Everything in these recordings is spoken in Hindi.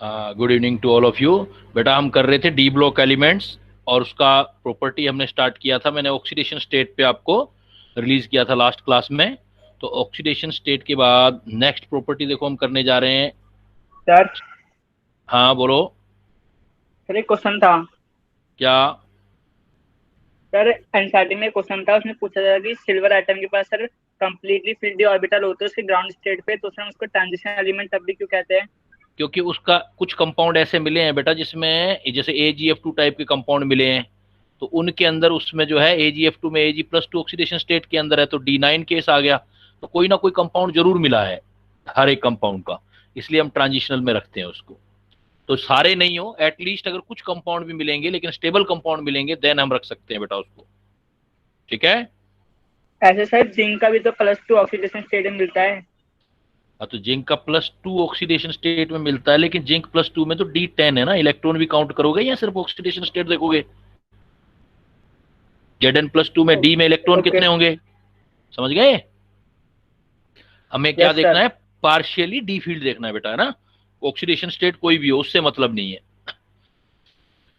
Good evening to all of you. बेटा हम कर रहे थे डी ब्लॉक एलिमेंट्स और उसका प्रॉपर्टी हमने स्टार्ट किया था। मैंने ऑक्सीडेशन स्टेट पे आपको रिलीज किया था लास्ट क्लास में। तो ऑक्सीडेशन स्टेट के बाद नेक्स्ट प्रॉपर्टी देखो हम करने जा रहे हैं। सर हाँ बोलो। सर एक क्वेश्चन था। क्या? सर एनसीईआरटी में क्वेश्चन था, उसमें पूछा था कि सिल्वर एटम के पास सर कंप्लीटली फिल्ड ऑर्बिटल होते हैं उसके ग्राउंड स्टेट पे, तो सर उसको ट्रांजिशन एलिमेंट तब भी क्यों कहते हैं? क्योंकि उसका कुछ कंपाउंड ऐसे मिले हैं बेटा जिसमें जैसे AgF2 टाइप के कंपाउंड मिले हैं, तो उनके अंदर उसमें जो है AgF2 में Ag+2 ऑक्सीडेशन स्टेट के अंदर है, तो D9 केस आ गया। तो कोई ना कोई कंपाउंड जरूर मिला है हर एक कंपाउंड का, इसलिए हम ट्रांजिशनल में रखते हैं उसको। तो सारे नहीं हो, एटलीस्ट अगर कुछ कंपाउंड भी मिलेंगे लेकिन स्टेबल कंपाउंड मिलेंगे देन हम रख सकते हैं बेटा उसको। ठीक है। ऐसे सर जिंक का भी तो +2 ऑक्सीडेशन स्टेट में मिलता है। हाँ तो जिंक का +2 ऑक्सीडेशन स्टेट में मिलता है, लेकिन जिंक +2 में तो D10 है ना, इलेक्ट्रॉन भी काउंट करोगे या सिर्फ ऑक्सीडेशन स्टेट देखोगे? Zn+2 में डी में इलेक्ट्रॉन ओके। कितने होंगे? समझ गए? हमें क्या यस देखना सर। है? पार्शियली डी फील्ड देखना है बेटा, है ना। ऑक्सीडेशन स्टेट कोई भी हो उससे मतलब नहीं है।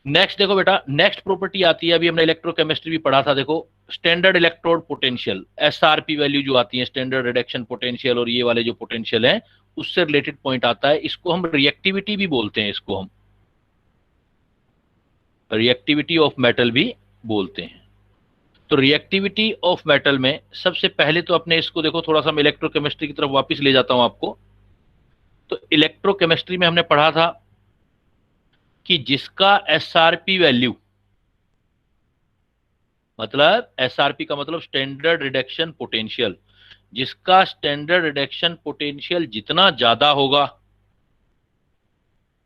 नेक्स्ट देखो बेटा, नेक्स्ट प्रॉपर्टी आती है, अभी हमने इलेक्ट्रोकेमिस्ट्री भी पढ़ा था, देखो standard electrode potential, SRP value जो आती है, स्टैंडर्ड रिडक्शन पोटेंशियल, और ये वाले जो पोटेंशियल है उससे रिलेटेड पॉइंट आता है। इसको हम रिएक्टिविटी भी बोलते हैं, इसको हम रिएक्टिविटी ऑफ मेटल भी बोलते हैं। तो रिएक्टिविटी ऑफ मेटल में सबसे पहले तो अपने इसको देखो, थोड़ा सा मैं इलेक्ट्रोकेमिस्ट्री की तरफ वापस ले जाता हूं आपको। तो इलेक्ट्रोकेमिस्ट्री में हमने पढ़ा था कि जिसका SRP वैल्यू, मतलब SRP का मतलब स्टैंडर्ड रिडक्शन पोटेंशियल, जिसका स्टैंडर्ड रिडक्शन पोटेंशियल जितना ज्यादा होगा,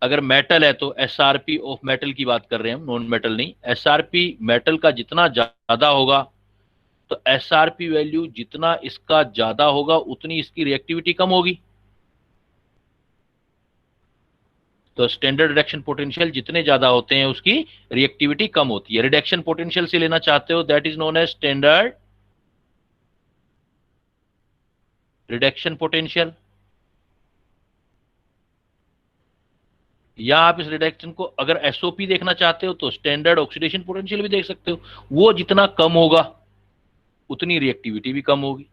अगर मेटल है तो SRP ऑफ मेटल की बात कर रहे हैं हम, नॉन मेटल नहीं, SRP मेटल का जितना ज्यादा होगा, तो SRP वैल्यू जितना इसका ज्यादा होगा उतनी इसकी रिएक्टिविटी कम होगी। तो स्टैंडर्ड रिडक्शन पोटेंशियल जितने ज्यादा होते हैं उसकी रिएक्टिविटी कम होती है। रिडक्शन पोटेंशियल से लेना चाहते हो, that is known as standard reduction potential, या आप इस रिडक्शन को अगर SOP देखना चाहते हो तो स्टैंडर्ड ऑक्सीडेशन पोटेंशियल भी देख सकते हो। वो जितना कम होगा उतनी रिएक्टिविटी भी कम होगी।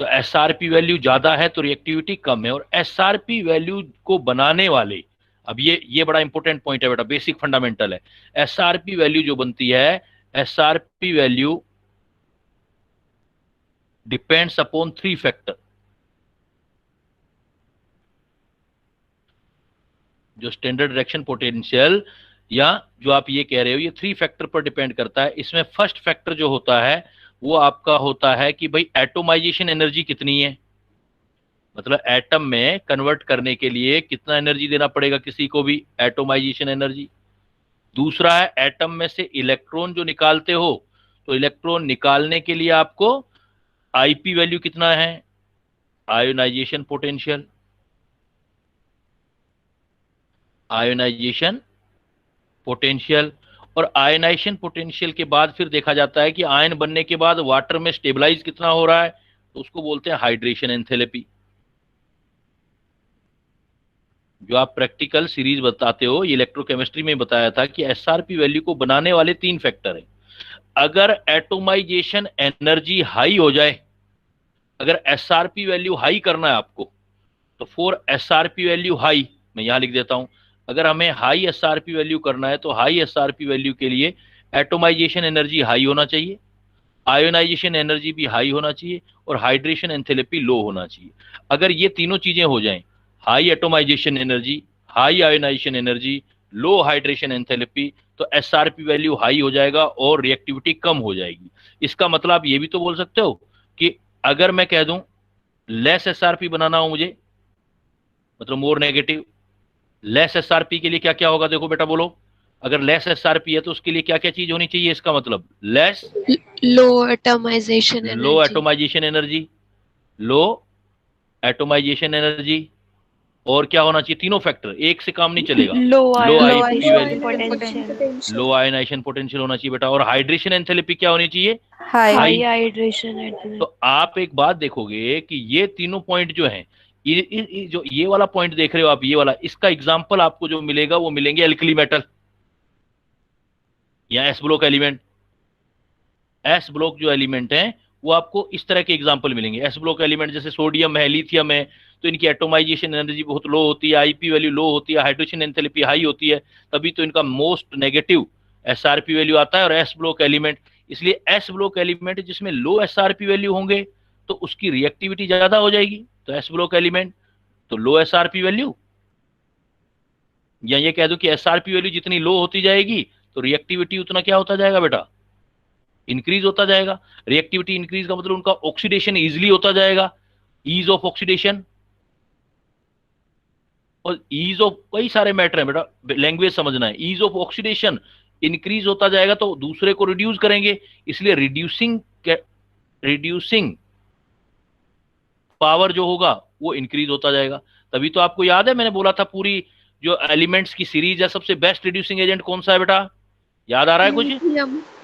तो SRP वैल्यू ज्यादा है तो रिएक्टिविटी कम है, और SRP वैल्यू को बनाने वाले, अब ये बड़ा इंपॉर्टेंट पॉइंट है बेटा, बेसिक फंडामेंटल है। SRP वैल्यू जो बनती है, SRP value depends upon 3 factor. जो स्टैंडर्ड रिडक्शन पोटेंशियल, या जो आप ये कह रहे हो, ये 3 फैक्टर पर डिपेंड करता है। इसमें फर्स्ट फैक्टर जो होता है वो आपका होता है कि भाई एटोमाइजेशन एनर्जी कितनी है, मतलब एटम में कन्वर्ट करने के लिए कितना एनर्जी देना पड़ेगा किसी को भी, एटोमाइजेशन एनर्जी। दूसरा है एटम में से इलेक्ट्रॉन जो निकालते हो, तो इलेक्ट्रॉन निकालने के लिए आपको IP वैल्यू कितना है, आयोनाइजेशन पोटेंशियल। आयोनाइजेशन पोटेंशियल, और आयनाइजेशन पोटेंशियल के बाद फिर देखा जाता है कि आयन बनने के बाद वाटर में स्टेबलाइज कितना हो रहा है, तो उसको बोलते हैं हाइड्रेशन एंथैल्पी। जो आप प्रैक्टिकल सीरीज बताते हो, ये इलेक्ट्रोकेमिस्ट्री में बताया था कि SRP वैल्यू को बनाने वाले 3 फैक्टर हैं। अगर एटोमाइजेशन एनर्जी हाई हो जाए, अगर SRP वैल्यू हाई करना है आपको, तो फॉर SRP वैल्यू हाई, मैं यहां लिख देता हूं, अगर हमें हाई SRP वैल्यू करना है तो हाई SRP वैल्यू के लिए एटोमाइजेशन एनर्जी हाई होना चाहिए, आयोनाइजेशन एनर्जी भी हाई होना चाहिए, और हाइड्रेशन एंथैल्पी लो होना चाहिए। अगर ये तीनों चीजें हो जाएं, high atomisation energy, high ionisation energy, low hydration enthalpy, तो SRP वैल्यू हाई हो जाएगा और रिएक्टिविटी कम हो जाएगी। इसका मतलब आप ये भी तो बोल सकते हो कि अगर मैं कह दूं लेस SRP बनाना हो मुझे, मतलब मोर नेगेटिव, लेस SRP के लिए क्या क्या होगा, देखो बेटा बोलो। अगर लेस SRP है तो उसके लिए क्या क्या चीज होनी चाहिए, इसका मतलब less, low atomisation low energy. Atomisation energy, low atomisation energy, और क्या होना चाहिए, तीनों फैक्टर, एक से काम नहीं चलेगा। लो low ionization IP value, potential. लो आयनाइजेशन पोटेंशियल होना चाहिए बेटा, और हाइड्रेशन एंथैल्पी क्या होनी चाहिए, हाई हाई। हाइड्रेशन तो एनर्जी। आप एक बात देखोगे कि ये तीनों पॉइंट जो हैं, जो ये वाला पॉइंट देख रहे हो आप, ये वाला, इसका एग्जांपल आपको जो मिलेगा वो मिलेंगे एल्कली मेटल या S block element. S block जो एलिमेंट है वो आपको इस तरह के एग्जांपल मिलेंगे। एस ब्लॉक एलिमेंट जैसे सोडियम है, लिथियम है, तो इनकी एटोमाइजेशन एनर्जी बहुत लो होती है, आईपी वैल्यू लो होती है, हाइड्रोजन एंथैल्पी हाई होती है, तभी तो इनका मोस्ट नेगेटिव एसआरपी वैल्यू आता है। और एस ब्लॉक एलिमेंट, इसलिए एस ब्लॉक एलिमेंट जिसमें लो एसआरपी वैल्यू होंगे तो उसकी रिएक्टिविटी ज्यादा हो जाएगी, तो एस ब्लॉक एलिमेंट तो लो एसआरपी वैल्यू, या ये कह दो कि एसआरपी वैल्यू जितनी लो होती जाएगी तो रिएक्टिविटी उतना क्या होता जाएगा बेटा, इंक्रीज होता जाएगा। रिएक्टिविटी इंक्रीज का मतलब उनका ऑक्सीडेशन इजीली होता जाएगा, ईज ऑफ ऑक्सीडेशन, और ईज ऑफ कई सारे मैटर है बेटा, लैंग्वेज समझना है। ईज ऑफ ऑक्सीडेशन इंक्रीज होता जाएगा तो दूसरे को रिड्यूस करेंगे, इसलिए रिड्यूसिंग पावर जो होगा वो इंक्रीज होता जाएगा। तभी तो आपको याद है मैंने बोला था पूरी जो एलिमेंट्स की सीरीज है सबसे बेस्ट रिड्यूसिंग एजेंट कौन सा है बेटा, याद आ रहा है कुछ?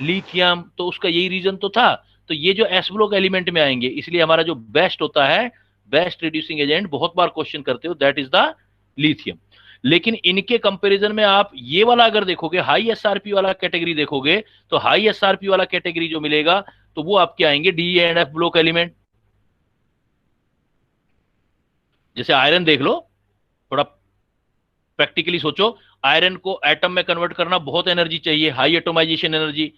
लिथियम। तो उसका यही रीजन तो था। तो ये जो एस ब्लॉक एलिमेंट में आएंगे, इसलिए हमारा जो बेस्ट होता है, बेस्ट रिड्यूसिंग एजेंट, बहुत बार क्वेश्चन करते हो, दैट इज द लिथियम। लेकिन इनके कंपैरिजन में आप ये वाला अगर देखोगे, हाई एसआरपी वाला कैटेगरी देखोगे, तो हाई एसआरपी वाला कैटेगरी जो मिलेगा तो वो आपके आएंगे D and F block element. जैसे आयरन देख लो, थोड़ा प्रैक्टिकली सोचो, आयरन को एटम में कन्वर्ट करना बहुत एनर्जी चाहिए, हाई एटोमाइजेशन एनर्जी,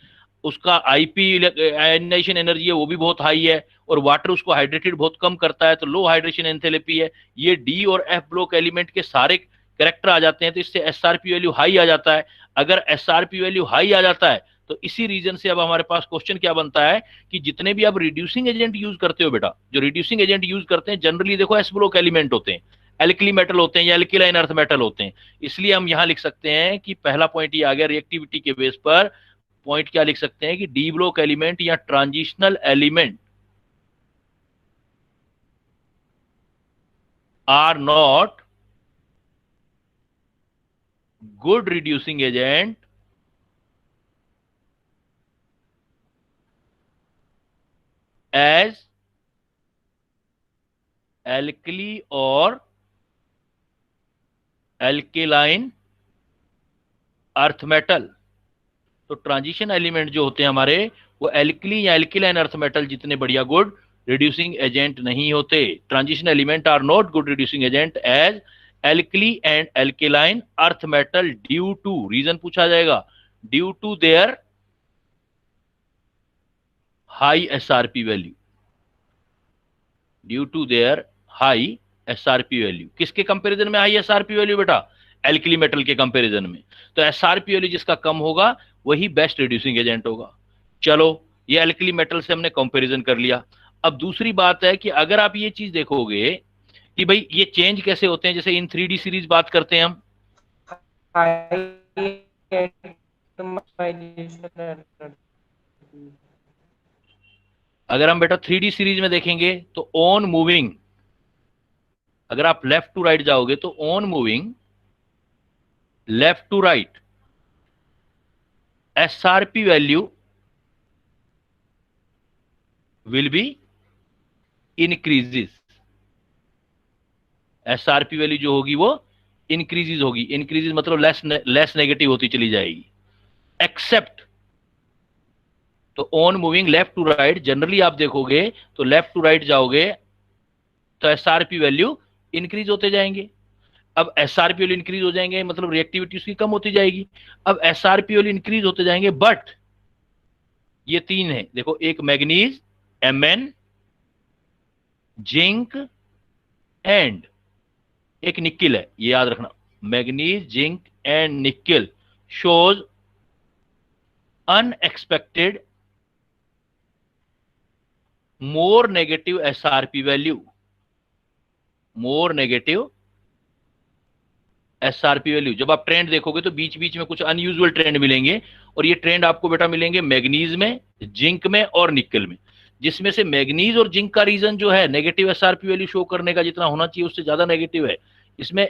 उसका आईपी आयनाइजेशन एनर्जी है वो भी बहुत हाई है, और वाटर उसको हाइड्रेटेड बहुत कम करता है, तो लो हाइड्रेशन एंथैल्पी है। ये डी और एफ ब्लॉक एलिमेंट के सारे कैरेक्टर आ जाते हैं, तो इससे एसआरपी वैल्यू हाई आ जाता है। अगर एसआरपी वैल्यू हाई आ जाता है तो इसी रीजन से अब हमारे पास क्वेश्चन क्या बनता है कि जितने भी आप रिड्यूसिंग एजेंट यूज करते हो बेटा, जो रिड्यूसिंग एजेंट यूज करते हैं जनरली देखो एस ब्लॉक एलिमेंट होते हैं, एल्कली मेटल होते हैं या एल्किलाइन अर्थ मेटल होते हैं। इसलिए हम यहां लिख सकते हैं कि पहला पॉइंट ये आ गया रिएक्टिविटी के बेस पर, पॉइंट क्या लिख सकते हैं कि डी ब्लॉक एलिमेंट या transitional element are not good reducing agent as alkali और एल्केलाइन अर्थ मेटल। तो ट्रांजिशन एलिमेंट जो होते हैं हमारे, वो एल्कली या एल्केलाइन अर्थ मेटल जितने बढ़िया गुड रिड्यूसिंग एजेंट नहीं होते। Transition element are not good reducing agent as alkali and alkaline earth metal due to, reason पूछा जाएगा, due to their high SRP value, due to their high SRP value. किसके कंपैरिजन में हाई एसआरपी वैल्यू बेटा? एल्कली मेटल के कंपैरिजन में। तो एसआरपी वैल्यू जिसका कम होगा वही बेस्ट रिड्यूसिंग एजेंट होगा। चलो, ये एल्कली मेटल से हमने कंपैरिजन कर लिया। अब दूसरी बात है कि अगर आप ये चीज देखोगे कि भाई ये चेंज कैसे होते हैं, जैसे इन 3D सीरीज बात करते हैं हम, अगर हम बेटा 3D सीरीज में देखेंगे तो ऑन मूविंग, अगर आप लेफ्ट टू राइट जाओगे तो on moving left to right SRP value will be increases. SRP value जो होगी वो इंक्रीजेस होगी। इंक्रीजेस मतलब लेस नेगेटिव होती चली जाएगी। एक्सेप्ट, तो on moving left to right generally आप देखोगे तो लेफ्ट टू राइट जाओगे तो एसआरपी वैल्यू इंक्रीज होते जाएंगे। अब एसआरपी वैल्यू इंक्रीज हो जाएंगे मतलब रिएक्टिविटी उसकी कम होती जाएगी। अब एसआरपी वैल्यू इंक्रीज होते जाएंगे, बट ये तीन है देखो, एक मैग्नीज, Mn, जिंक एंड एक निकिल है, ये याद रखना, manganese, zinc and nickel shows unexpected more negative SRP value, more negative SRP value. जब आप ट्रेंड देखोगे तो बीच बीच में कुछ अनयूजुअल ट्रेंड मिलेंगे, और ये ट्रेंड आपको बेटा मिलेंगे मैग्नीज में, जिंक में और निकल में, जिसमें से मैग्नीज और जिंक का रीजन जो है नेगेटिव एसआरपी वैल्यू शो करने का जितना होना चाहिए उससे ज्यादा नेगेटिव है। इसमें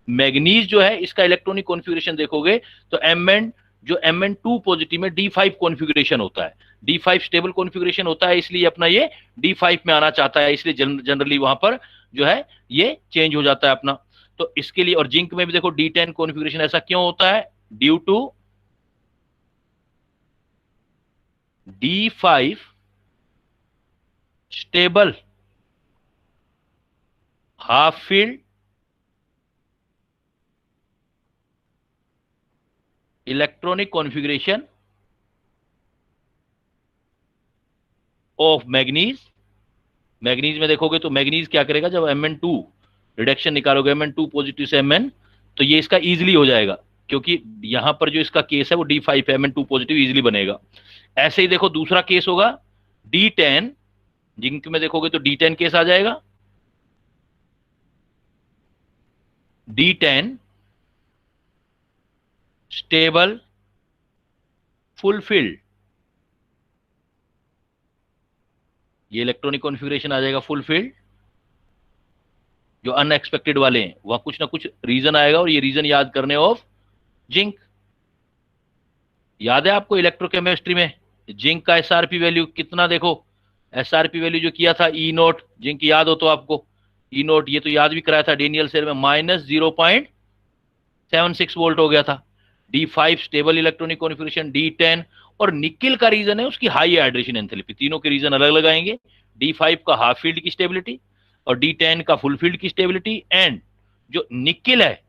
मैग्नीज जो है इसका इलेक्ट्रॉनिक कॉन्फ़िगरेशन देखोगे तो Mn जो Mn2 पॉजिटिव में D5 कॉन्फ़िगरेशन होता है, D5 स्टेबल कॉन्फ़िगरेशन होता है, इसलिए अपना ये D5 में आना चाहता है, इसलिए जनरली वहां पर जो है ये चेंज हो जाता है अपना। तो इसके लिए, और जिंक में भी देखो D10 कॉन्फ़िगरेशन ऐसा क्यों होता है, due to D5 stable half field electronic configuration of manganese. Manganese में देखोगे तो मैग्नीज क्या करेगा, जब Mn2 रिडक्शन निकालोगे Mn2 पॉजिटिव से Mn, तो ये इसका इजीली हो जाएगा, क्योंकि यहां पर जो इसका केस है वो D5 है, Mn2 पॉजिटिव इजीली बनेगा। ऐसे ही देखो दूसरा केस होगा D10, जिंक में देखोगे तो D10 केस आ जाएगा, D10 स्टेबल फुलफिल्ड, ये इलेक्ट्रॉनिक कॉन्फ़िगरेशन आ जाएगा फुलफिल्ड। जो अनएक्सपेक्टेड वाले हैं वहां कुछ ना कुछ रीजन आएगा, और ये रीजन याद करने ऑफ जिंक। याद है आपको इलेक्ट्रोकेमिस्ट्री में जिंक का एसआरपी वैल्यू कितना, देखो एसआरपी वैल्यू जो किया था ई नोट, जिंक याद हो तो आपको ई नोट, ये तो याद भी कराया था डेनियल सेल में, -0.76 वोल्ट हो गया था। D5 stable electronic configuration, D10, और निकिल का रीजन है उसकी हाई हाइड्रेशन एंथैल्पी। तीनों के रीजन अलग अलग आएंगे, D5 का हाफ फील्ड की स्टेबिलिटी, और D10 का फुल फील्ड की स्टेबिलिटी, एंड जो निकिल है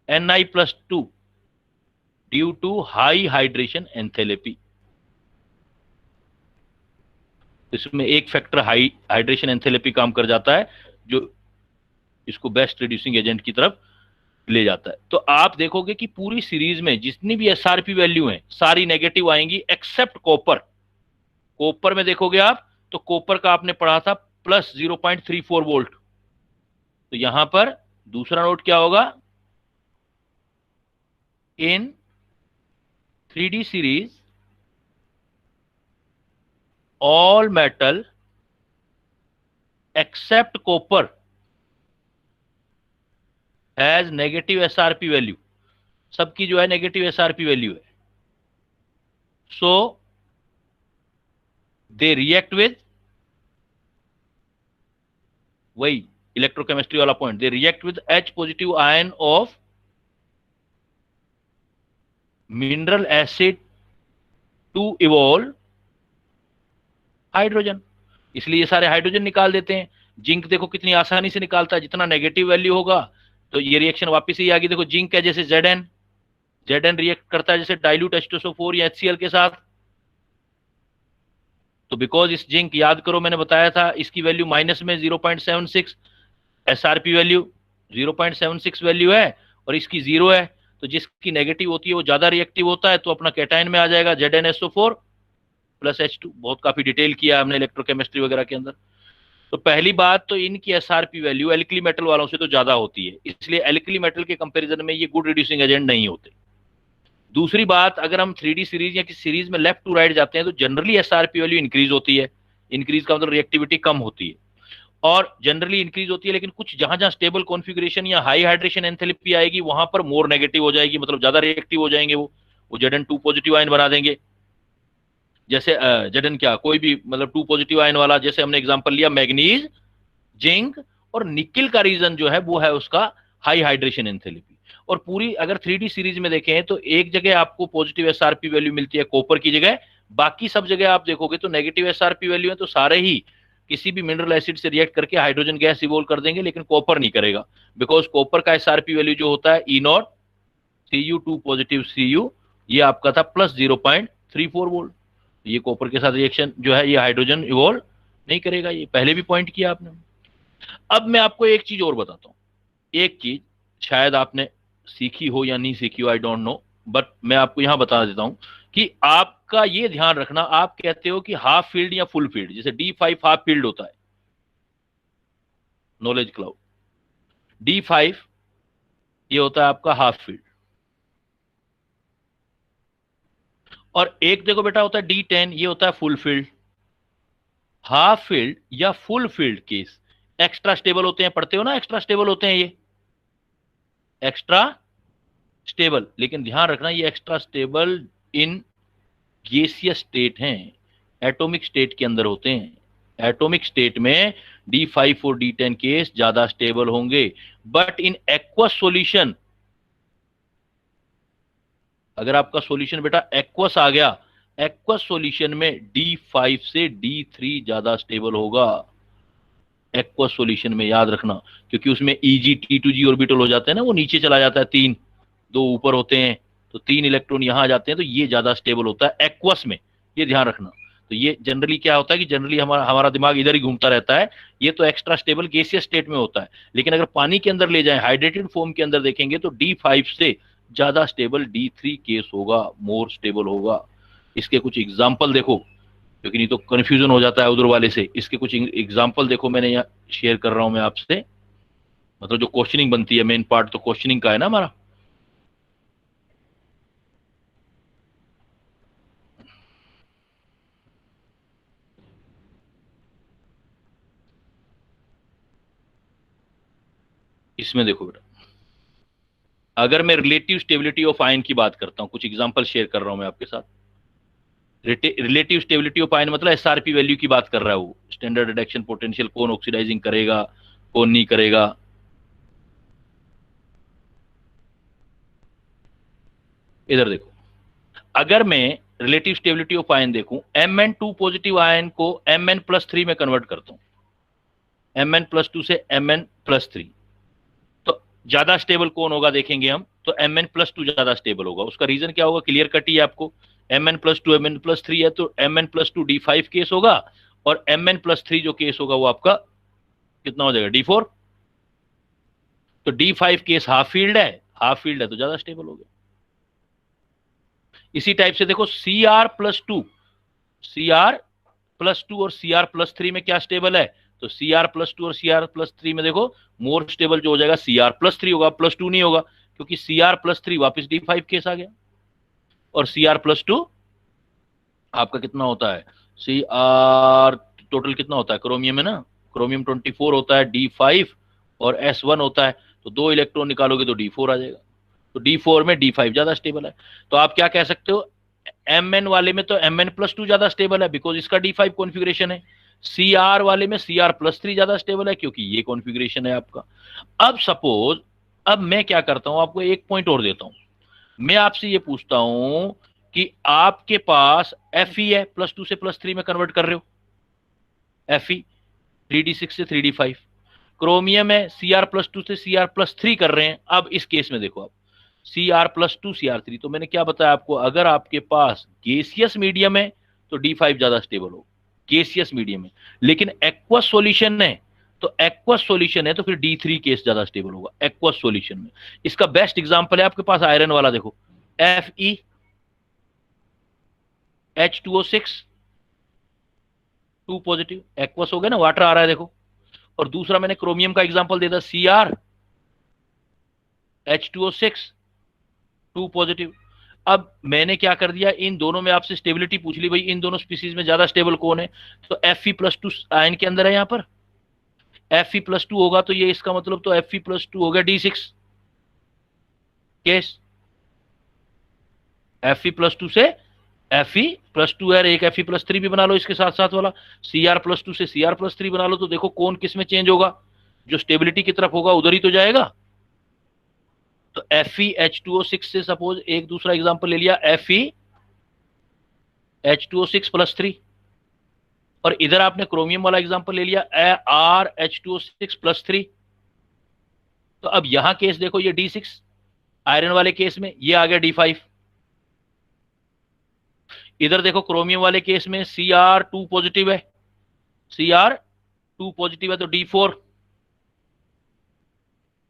Ni+2 due to high hydration enthalpy. इसमें एक फैक्टर हाई हाइड्रेशन एंथैल्पी काम कर जाता है, जो इसको बेस्ट रिड्यूसिंग एजेंट की तरफ ले जाता है। तो आप देखोगे कि पूरी सीरीज में जितनी भी एसआरपी वैल्यू हैं सारी नेगेटिव आएंगी एक्सेप्ट कॉपर। कॉपर में देखोगे आप तो कॉपर का आपने पढ़ा था +0.34 वोल्ट, तो यहां पर दूसरा नोट क्या होगा, in 3D series all metal except copper has negative SRP value, सबकी जो है नेगेटिव एसआरपी वैल्यू है। सो दे रिएक्ट विद, वही इलेक्ट्रोकेमिस्ट्री वाला point, they react with H positive ion of mineral acid to evolve hydrogen, इसलिए ये सारे हाइड्रोजन निकाल देते हैं। जिंक देखो कितनी आसानी से निकालता है, जितना नेगेटिव वैल्यू होगा तो ये रिएक्शन वापस ही आ गई। देखो जिंक है जैसे Zn रिएक्ट करता है जैसे डाइल्यूट H2SO4 या HCl के साथ, तो बिकॉज इस जिंक, याद करो मैंने बताया था इसकी वैल्यू माइनस में 0.76, एसआरपी वैल्यू 0.76 वैल्यू है, और इसकी 0 है, तो जिसकी नेगेटिव होती है वो ज्यादा रिएक्टिव होता है, तो अपना कैटायन में आ जाएगा ZnSO4 + H2। बहुत काफी डिटेल किया हमने इलेक्ट्रोकेमिस्ट्री वगैरह के अंदर। तो पहली बात तो इनकी एसआरपी वैल्यू एल्कली मेटल वालों से तो ज्यादा होती है, इसलिए एल्कली मेटल के कंपैरिजन में ये गुड रिड्यूसिंग एजेंट नहीं होते। दूसरी बात, अगर हम 3D सीरीज या किसी सीरीज में लेफ्ट टू राइट जाते हैं तो जनरली एसआरपी वैल्यू इंक्रीज होती है, इंक्रीज का मतलब रिएक्टिविटी कम होती है, और जनरली इंक्रीज होती है, लेकिन कुछ जहां जहां स्टेबल कॉन्फ़िगरेशन या हाई हाइड्रेशन एंथैल्पी आएगी वहां पर मोर नेगेटिव हो जाएगी, मतलब ज्यादा रिएक्टिव हो जाएंगे, वो Zn2 पॉजिटिव आयन बना देंगे। जैसे Zn क्या, कोई भी मतलब 2 पॉजिटिव आयन वाला, जैसे हमने एग्जांपल लिया मैग्नीज, जिंक और निकिल का रीजन जो है वो है उसका हाई हाइड्रेशन एंथैल्पी। और पूरी अगर 3D सीरीज में देखें तो एक जगह आपको पॉजिटिव एसआरपी वैल्यू मिलती है कॉपर की जगह, बाकी सब जगह आप देखोगे तो नेगेटिव एसआरपी वैल्यू है, तो सारे ही किसी भी मिनरल एसिड से रिएक्ट करके हाइड्रोजन गैस इवोल्व कर देंगे, लेकिन कॉपर नहीं करेगा, बिकॉज कॉपर का एसआरपी वैल्यू जो होता है E0 Cu2 पॉजिटिव Cu, ये आपका था +0.34 वोल्ट। ये कॉपर के साथ रिएक्शन जो है ये हाइड्रोजन इवोल्व नहीं करेगा, ये पहले भी पॉइंट किया आपने। अब मैं आपको एक चीज और बताता हूं, एक चीज शायद आपने सीखी हो या नहीं सीखी हो, आई डोंट नो, बट मैं आपको यहां बता देता हूं कि आपका ये ध्यान रखना, आप कहते हो कि हाफ फील्ड या फुल फील्ड, जैसे D5 हाफ फील्ड होता है, नॉलेज क्लाउड, D5 ये होता है आपका हाफ फील्ड, और एक देखो बेटा होता है D10, ये होता है फुल फील्ड। हाफ फील्ड या full field case extra stable होते हैं, पढ़ते हो ना, एक्स्ट्रा स्टेबल होते हैं, ये एक्स्ट्रा स्टेबल, लेकिन ध्यान रखना ये extra stable in gaseous state हैं, एटॉमिक स्टेट के अंदर होते हैं, एटॉमिक स्टेट में D5 और D10 केस ज्यादा स्टेबल होंगे, बट इन एक्वस सॉल्यूशन, अगर आपका सॉल्यूशन बेटा एक्वस आ गया, एक्वस सॉल्यूशन में D5 से D3 ज्यादा स्टेबल होगा एक्वस सॉल्यूशन में, याद रखना, क्योंकि उसमें Eg T2G ऑर्बिटल हो जाते हैं ना, वो नीचे चला जाता है, 3 2 ऊपर होते हैं, तो 3 इलेक्ट्रॉन यहां आ जाते हैं, तो ये ज्यादा स्टेबल होता है एक्वस में, ये ध्यान रखना। तो ये जनरली क्या होता है कि जनरली हमारा दिमाग इधर ही घूमता रहता है, ये तो एक्स्ट्रा स्टेबल गैसियस स्टेट में होता है, लेकिन अगर पानी के अंदर ले जाएं, हाइड्रेटेड फॉर्म के अंदर देखेंगे तो D5 से ज्यादा स्टेबल D3 केस होगा, मोर स्टेबल होगा। इसके कुछ एग्जाम्पल देखो, क्योंकि नहीं तो कंफ्यूजन हो जाता है उधर वाले से। इसके कुछ एग्जाम्पल देखो, मैंने यहाँ शेयर कर रहा हूं मैं आपसे, मतलब जो क्वेश्चनिंग बनती है, मेन पार्ट तो क्वेश्चनिंग का है ना हमारा। इसमें देखो बेटा, अगर मैं रिलेटिव स्टेबिलिटी ऑफ आयन की बात करता हूं, कुछ एग्जांपल शेयर कर रहा हूं मैं आपके साथ। रिलेटिव स्टेबिलिटी ऑफ आयन मतलब एसआरपी वैल्यू की बात कर रहा है वो, स्टैंडर्ड रिडक्शन पोटेंशियल, कौन ऑक्सीडाइजिंग करेगा कौन नहीं करेगा। इधर देखो, अगर मैं रिलेटिव स्टेबिलिटी ऑफ आयन देखूं, Mn2 पॉजिटिव आयन को Mn+3 में कन्वर्ट करता हूं, Mn+2 से Mn+3, तो ज्यादा स्टेबल कौन होगा देखेंगे हम, तो Mn+2 ज्यादा स्टेबल होगा। उसका रीजन क्या होगा, क्लियर कट ही है आपको, Mn+2 Mn+3 है, तो Mn+2 D5 केस होगा, और Mn+3 जो केस होगा वो आपका कितना हो जाएगा, D4। तो D5 केस हाफ फील्ड है, हाफ फील्ड है तो ज्यादा स्टेबल हो गया। इसी टाइप से देखो Cr+2, Cr+2 और Cr+3 में क्या स्टेबल है, तो Cr+2 और Cr+3 में देखो मोर स्टेबल जो हो जाएगा Cr+3 होगा, +2 नहीं होगा, क्योंकि Cr+3 वापस D5 केस आ गया, और Cr+2 आपका कितना होता है, Cr टोटल कितना होता है क्रोमियम में ना, क्रोमियम 24 होता है, D5 और S1 होता है, तो 2 इलेक्ट्रॉन निकालोगे तो D4 आ जाएगा, तो D4 में D5 ज्यादा स्टेबल है। तो आप क्या कह सकते हो, Mn वाले में तो Mn+2 ज्यादा स्टेबल है, बिकॉज इसका D5 कॉन्फ़िगरेशन है। Cr वाले में Cr+3 ज्यादा स्टेबल है, क्योंकि ये कॉन्फ़िगरेशन है आपका। अब सपोज, अब मैं क्या करता हूं, आपको एक पॉइंट और देता हूं, मैं आपसे ये पूछता हूं कि आपके पास Fe है, +2 से +3 में कन्वर्ट कर रहे हो, Fe 3d6 से 3d5, क्रोमियम है, Cr+2 से Cr+3 कर रहे हैं। अब इस केस में देखो आप, Cr+2 Cr3, तो मैंने क्या बताया आपको, अगर आपके पास गैसियस मीडियम है तो D5 ज्यादा स्टेबल हो, गैसियस मीडियम है, लेकिन एक्वस सॉल्यूशन है, तो एक्वस सॉल्यूशन है तो फिर D3 केस ज्यादा स्टेबल होगा एक्वस सॉल्यूशन में। इसका बेस्ट एग्जांपल है आपके पास आयरन वाला, देखो Fe H2O6 2 पॉजिटिव, एक्वस हो गया ना, वाटर आ रहा है देखो। और दूसरा मैंने क्रोमियम का एग्जांपल दिया था, Cr H2O6 2 पॉजिटिव। अब मैंने क्या कर दिया, इन दोनों में आपसे स्टेबिलिटी पूछ ली, भाई इन दोनों स्पीसीज में ज्यादा स्टेबल कौन है, तो Fe+2 आयन के अंदर है, यहां पर Fe+2 होगा, तो ये इसका मतलब तो Fe+2 हो गया D6 केस, Fe+2 से Fe+2 है, एक Fe+3 भी बना लो इसके साथ साथ वाला, Cr+2 से Cr+3 बना लो, तो देखो कौन किस में चेंज होगा, जो स्टेबिलिटी की तरफ होगा उधर ही तो जाएगा। तो FeH2O6 से सपोज एक दूसरा एग्जांपल ले लिया, FeH2O6+3, और इधर आपने क्रोमियम वाला एग्जांपल ले लिया RH2O6+3। तो अब यहां केस देखो, ये D6 आयरन वाले केस में, ये आ गया D5। इधर देखो क्रोमियम वाले केस में Cr2 पॉजिटिव है, Cr2 पॉजिटिव है तो D4,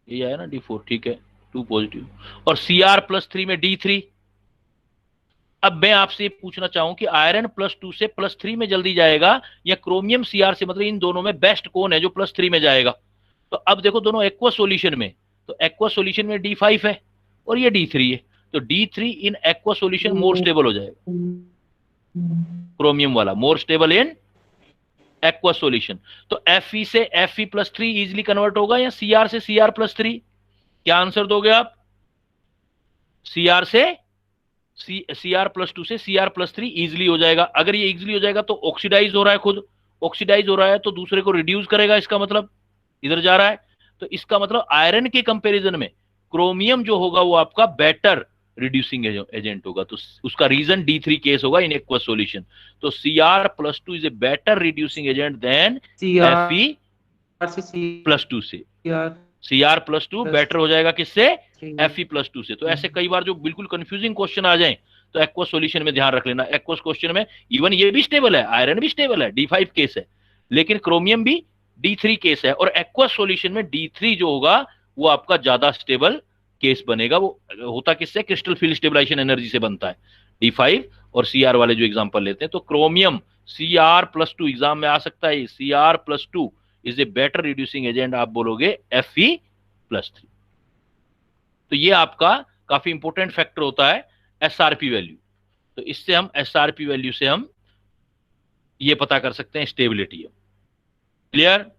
ये आया ना D4, ठीक है 2 पॉजिटिव, और Cr+3 में D3। अब मैं आपसे पूछना चाहूं कि आयरन +2 से +3 में जल्दी जाएगा या क्रोमियम Cr से, मतलब इन दोनों में बेस्ट कौन है जो +3 में जाएगा। तो अब देखो दोनों एक्वस सॉल्यूशन में, तो एक्वस सॉल्यूशन में D5 है और ये D3 है, तो D3 in aqueous solution more stable हो जाएगा, क्रोमियम वाला more stable in aqueous solution. तो Fe से Fe+3 इजिली कन्वर्ट होगा या Cr से Cr+3, क्या आंसर दोगे आप, Cr से Cr+2 से Cr+3 इजिली हो जाएगा। अगर ये इजिली हो जाएगा तो ऑक्सीडाइज हो रहा है खुद, ऑक्सीडाइज हो रहा है तो दूसरे को रिड्यूस करेगा, इसका मतलब इधर जा रहा है। तो इसका मतलब आयरन के कंपैरिजन में क्रोमियम जो होगा वो आपका बेटर रिड्यूसिंग एजेंट होगा। तो उसका रीजन D3 केस होगा इन एक्वस सॉल्यूशन। तो Cr+2 is a better reducing agent than Fe+2 से। Cr+2 बेटर हो जाएगा किससे? Fe+2 से। तो ऐसे कई बार जो बिल्कुल कंफ्यूजिंग क्वेश्चन आ जाए तो एक्वस सॉल्यूशन में ध्यान रख लेना। एक्वस क्वेश्चन में इवन ये भी स्टेबल है, आयरन भी स्टेबल है, D5 केस है, लेकिन क्रोमियम भी D3 केस है, और एक्वस सॉल्यूशन में D3 जो होगा वो आपका ज्यादा स्टेबल केस बनेगा। वो होता किससे? क्रिस्टल फील्ड स्टेबलाइजेशन एनर्जी से बनता है, D5 और Cr वाले जो एग्जांपल लेते हैं। तो क्रोमियम Cr+2 एग्जाम में आ सकता है, Cr+2 is a better reducing agent, आप बोलोगे Fe+3। तो ये आपका काफी इंपॉर्टेंट फैक्टर होता है SRP वैल्यू। तो इससे हम SRP वैल्यू से हम ये पता कर सकते हैं स्टेबिलिटी। क्लियर?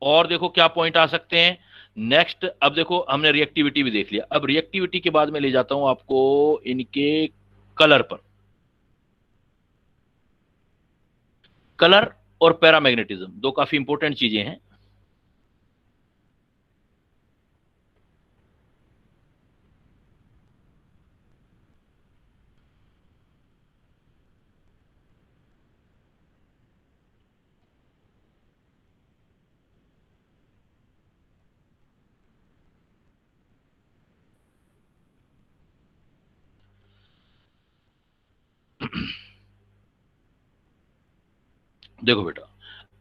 और देखो क्या पॉइंट आ सकते हैं नेक्स्ट। अब देखो हमने रिएक्टिविटी भी देख लिया, अब रिएक्टिविटी के बाद में ले जाता हूं आपको इनके कलर पर। कलर और पैरामैग्नेटिज्म दो काफी इंपॉर्टेंट चीजें हैं। देखो बेटा,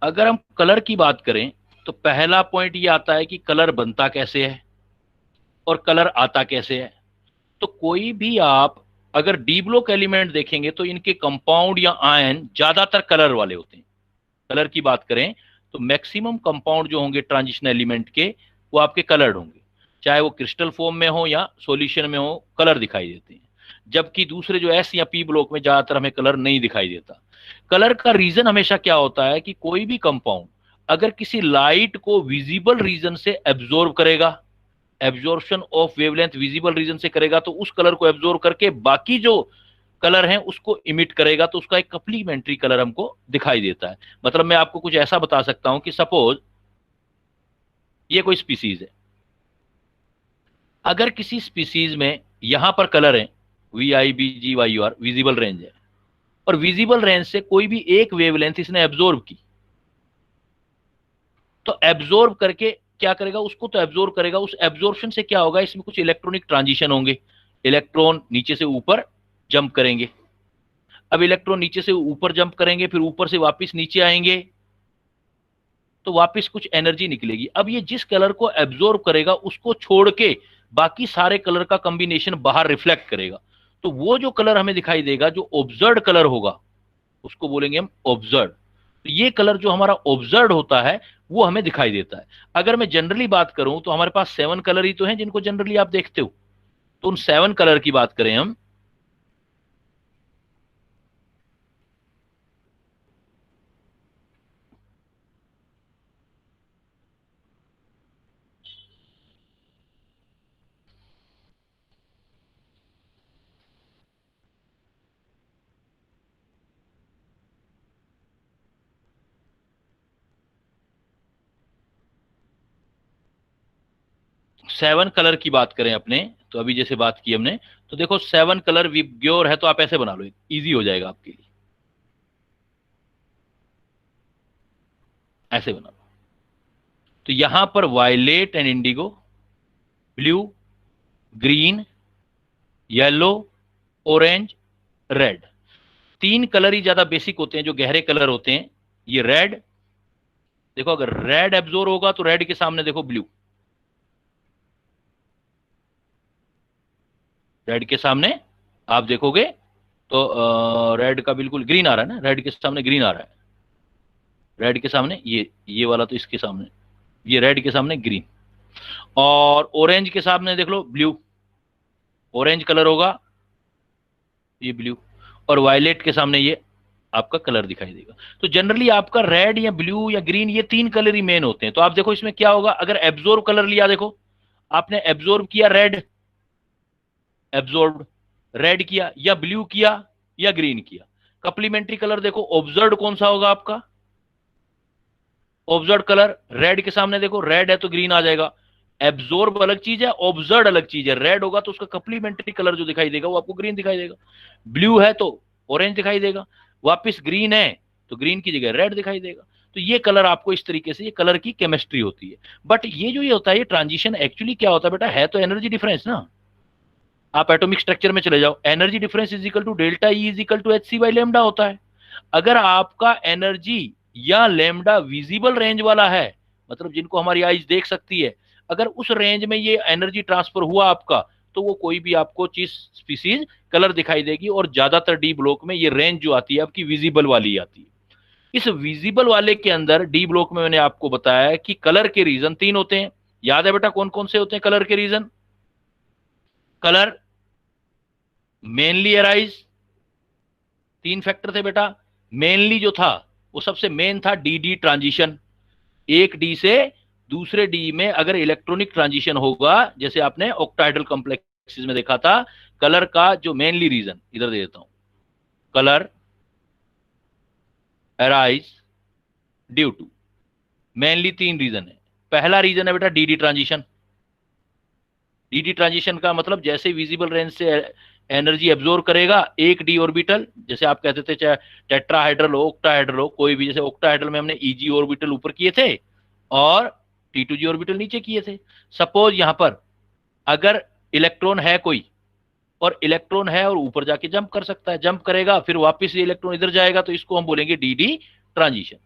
अगर हम कलर की बात करें तो पहला पॉइंट ये आता है कि कलर बनता कैसे है और कलर आता कैसे है। तो कोई भी आप अगर डी ब्लॉक एलिमेंट देखेंगे तो इनके कंपाउंड या आयन ज्यादातर कलर वाले होते हैं। कलर की बात करें तो मैक्सिमम कंपाउंड जो होंगे ट्रांजिशन एलिमेंट के वो आपके कलर्ड होंगे, चाहे वो क्रिस्टल फॉर्म में हो या सॉल्यूशन में हो, कलर दिखाई देते हैं। जबकि दूसरे जो एस या पी ब्लॉक में ज्यादातर हमें कलर नहीं दिखाई देता। कलर का रीजन हमेशा क्या होता है कि कोई भी कंपाउंड अगर किसी लाइट को विजिबल रीजन से एब्जॉर्ब करेगा, absorption of wavelength visible region से करेगा, तो उस कलर को एब्जॉर्ब करके बाकी जो कलर हैं उसको इमिट करेगा, तो उसका एक कप्लीमेंट्री कलर हमको दिखाई देता है। मतलब मैं आपको कुछ ऐसा बता सकता हूं कि सपोज ये कोई स्पीसीज है, अगर किसी स्पीसीज में यहां पर कलर है VIBGYUR विजिबल रेंज है, और विजिबल रेंज से कोई भी एक वेवलेंथ इसने एब्जॉर्ब की, तो एब्जॉर्ब करके क्या करेगा? उसको तो एब्जॉर्ब करेगा, उस एब्जॉर्प्शन से क्या होगा? इसमें कुछ इलेक्ट्रॉनिक ट्रांजिशन होंगे, इलेक्ट्रॉन नीचे से ऊपर जंप करेंगे। अब इलेक्ट्रॉन नीचे से ऊपर जंप करेंगे, फिर ऊपर से वापस नीचे आएंगे, तो वापस कुछ एनर्जी निकलेगी। अब ये जिस कलर को एब्जॉर्ब करेगा उसको छोड़ के बाकी सारे कलर का कॉम्बिनेशन बाहर रिफ्लेक्ट करेगा। तो वो जो कलर हमें दिखाई देगा, जो ऑब्जर्व्ड कलर होगा, उसको बोलेंगे हम ऑब्जर्व्ड। तो ये कलर जो हमारा ऑब्जर्व्ड होता है वो हमें दिखाई देता है। अगर मैं जनरली बात करूं तो हमारे पास 7 कलर ही तो हैं जिनको जनरली आप देखते हो। तो उन 7 कलर की बात करें हम, सेवन कलर की बात करें अपने, तो अभी जैसे बात की हमने, तो देखो 7 कलर विबग्योर है, तो आप ऐसे बना लो, इजी हो जाएगा आपके लिए। ऐसे बना लो, तो यहां पर violet and indigo, blue, green, yellow, orange, red, 3 colour ही ज्यादा बेसिक होते हैं जो गहरे कलर होते हैं। ये रेड, देखो अगर रेड एब्जॉर्ब होगा तो रेड के सामने देखो ब्लू, रेड के सामने आप देखोगे तो रेड का बिल्कुल ग्रीन आ रहा है ना, रेड के सामने ग्रीन आ रहा है, रेड के सामने ये वाला, तो इसके सामने ये रेड के सामने ग्रीन, और ऑरेंज के सामने देख लो ब्लू, ऑरेंज कलर होगा ये ब्लू, और वायलेट के सामने ये आपका कलर दिखाई देगा। तो जनरली आपका रेड या ब्लू या ग्रीन, ये 3 कलर ही मेन होते हैं। तो आप देखो इसमें क्या होगा, अगर एब्जॉर्ब कलर लिया, देखो आपने एब्जॉर्ब किया रेड, एब्जॉर्ब रेड किया, या ब्लू किया या ग्रीन किया। कप्लीमेंट्री कलर देखो, ऑब्जर्व्ड कौन सा होगा आपका, ऑब्जर्व कलर रेड के सामने देखो, रेड है तो ग्रीन आ जाएगा। एब्जॉर्ब अलग चीज है, ऑब्जर्व अलग चीज है। रेड होगा तो उसका कप्लीमेंट्री कलर जो दिखाई देगा वो आपको ग्रीन दिखाई देगा। ब्लू है तो ऑरेंज दिखाई देगा, वापस ग्रीन है तो ग्रीन की जगह रेड दिखाई देगा। तो ये कलर आपको इस तरीके से, ये कलर की केमिस्ट्री होती है। बट ये जो ये होता है, ये ट्रांजिशन एक्चुअली क्या होता है बेटा, है तो एनर्जी डिफरेंस ना। आप एटॉमिक स्ट्रक्चर में चले जाओ, energy difference is equal to delta E is equal to H C by lambda होता है। अगर आपका एनर्जी या लेमडा विजिबल रेंज वाला है, मतलब जिनको हमारी आईज देख सकती है, अगर उस रेंज में ये एनर्जी ट्रांसफर हुआ आपका, तो वो कोई भी आपको चीज स्पीसीज कलर दिखाई देगी। और ज्यादातर डी ब्लॉक में ये रेंज जो आती है आपकी विजिबल वाली आती है। इस विजिबल वाले के अंदर डी ब्लॉक में मैंने आपको बताया कि कलर के रीजन 3 होते हैं। याद है बेटा कौन कौन से होते हैं कलर के reason? Colour mainly arise, 3 factor थे बेटा। मेनली जो था वो सबसे मेन था डी डी ट्रांजिशन। एक डी से दूसरे डी में अगर इलेक्ट्रॉनिक ट्रांजिशन होगा, जैसे आपने ऑक्टाहेड्रल कॉम्प्लेक्सेस में देखा था, कलर का जो मेनली रीजन इधर दे देता हूं, colour arise due to, mainly 3 reason है। पहला रीजन है बेटा D D transition. D D transition का मतलब जैसे विजिबल रेंज से एनर्जी एब्जॉर्ब करेगा एक डी ऑर्बिटल, जैसे आप कहते थे चाहे टेट्राहाइड्रल हो ऑक्टाहाइड्रल हो कोई भी, जैसे ऑक्टाहाइड्रल में हमने ईजी ऑर्बिटल ऊपर किए थे और T2G ऑर्बिटल नीचे किए थे। सपोज यहां पर अगर इलेक्ट्रॉन है कोई, और इलेक्ट्रॉन है और ऊपर जाके जंप कर सकता है, जंप करेगा फिर वापस ये इलेक्ट्रॉन इधर जाएगा, तो इसको हम बोलेंगे डी डी ट्रांजिशन।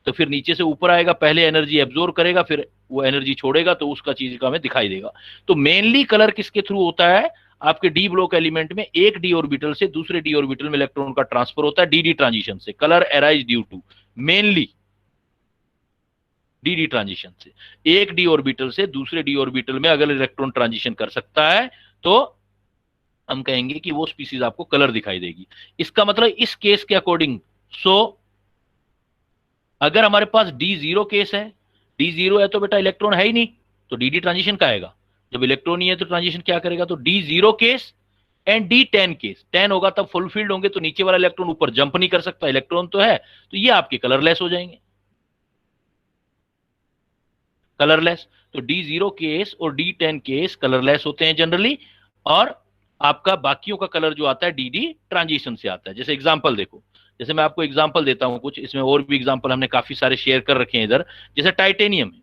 तो फिर नीचे से ऊपर आएगा, पहले एनर्जी एब्जॉर्ब करेगा फिर वो एनर्जी छोड़ेगा, तो उसका चीज का हमें दिखाई देगा। तो मेनली कलर किसके थ्रू होता है? आपके डी ब्लॉक एलिमेंट में एक डी ऑर्बिटल से दूसरे डी ऑर्बिटल में इलेक्ट्रॉन का ट्रांसफर होता है डी डी ट्रांजिशन से। Colour arise due to mainly D D transition से। एक डी ऑर्बिटल से दूसरे डी ऑर्बिटल में अगर इलेक्ट्रॉन ट्रांजिशन कर सकता है तो हम कहेंगे कि वो स्पीसीज आपको कलर दिखाई देगी। इसका मतलब इस केस के अकॉर्डिंग, सो अगर हमारे पास D0 केस है, D0 है तो बेटा इलेक्ट्रॉन है ही नहीं, तो डी डी ट्रांजिशन का आएगा। जब इलेक्ट्रॉन नहीं है तो ट्रांजिशन क्या करेगा? तो D0 case and D10 case. 10 होगा तब फुलफिल्ड होंगे, तो नीचे वाला इलेक्ट्रॉन ऊपर जंप नहीं कर सकता, इलेक्ट्रॉन तो है, तो ये आपके कलरलेस हो जाएंगे, कलरलेस। तो D0 केस और D10 केस कलरलेस होते हैं जनरली, और आपका बाकियों का कलर जो आता है डी डी ट्रांजिशन से आता है। जैसे एग्जांपल देखो, जैसे मैं आपको एग्जांपल देता हूं कुछ, इसमें और भी एग्जांपल हमने काफी सारे शेयर कर रखे हैं इधर। जैसे टाइटेनियम है,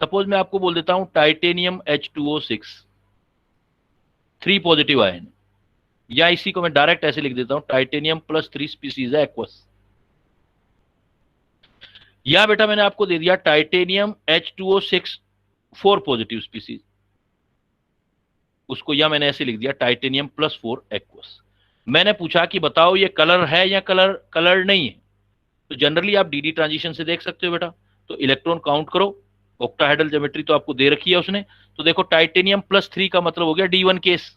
सपोज मैं आपको बोल देता हूं टाइटेनियम H2O6 3 पॉजिटिव आयन, या इसी को मैं डायरेक्ट ऐसे लिख देता हूं टाइटेनियम +3 स्पीसीज है एक्वस। या बेटा मैंने आपको दे दिया टाइटेनियम H2O6 4 पॉजिटिव स्पीसीज, उसको या मैंने ऐसे लिख दिया टाइटेनियम +4 एक्वस। मैंने पूछा कि बताओ ये कलर है या कलर नहीं है? तो जनरली आप डी डी ट्रांजिशन से देख सकते हो बेटा। तो इलेक्ट्रॉन काउंट करो, ऑक्टाहेड्रल ज्योमेट्री तो आपको दे रखी है उसने, तो देखो टाइटेनियम +3 का मतलब हो गया D1 केस,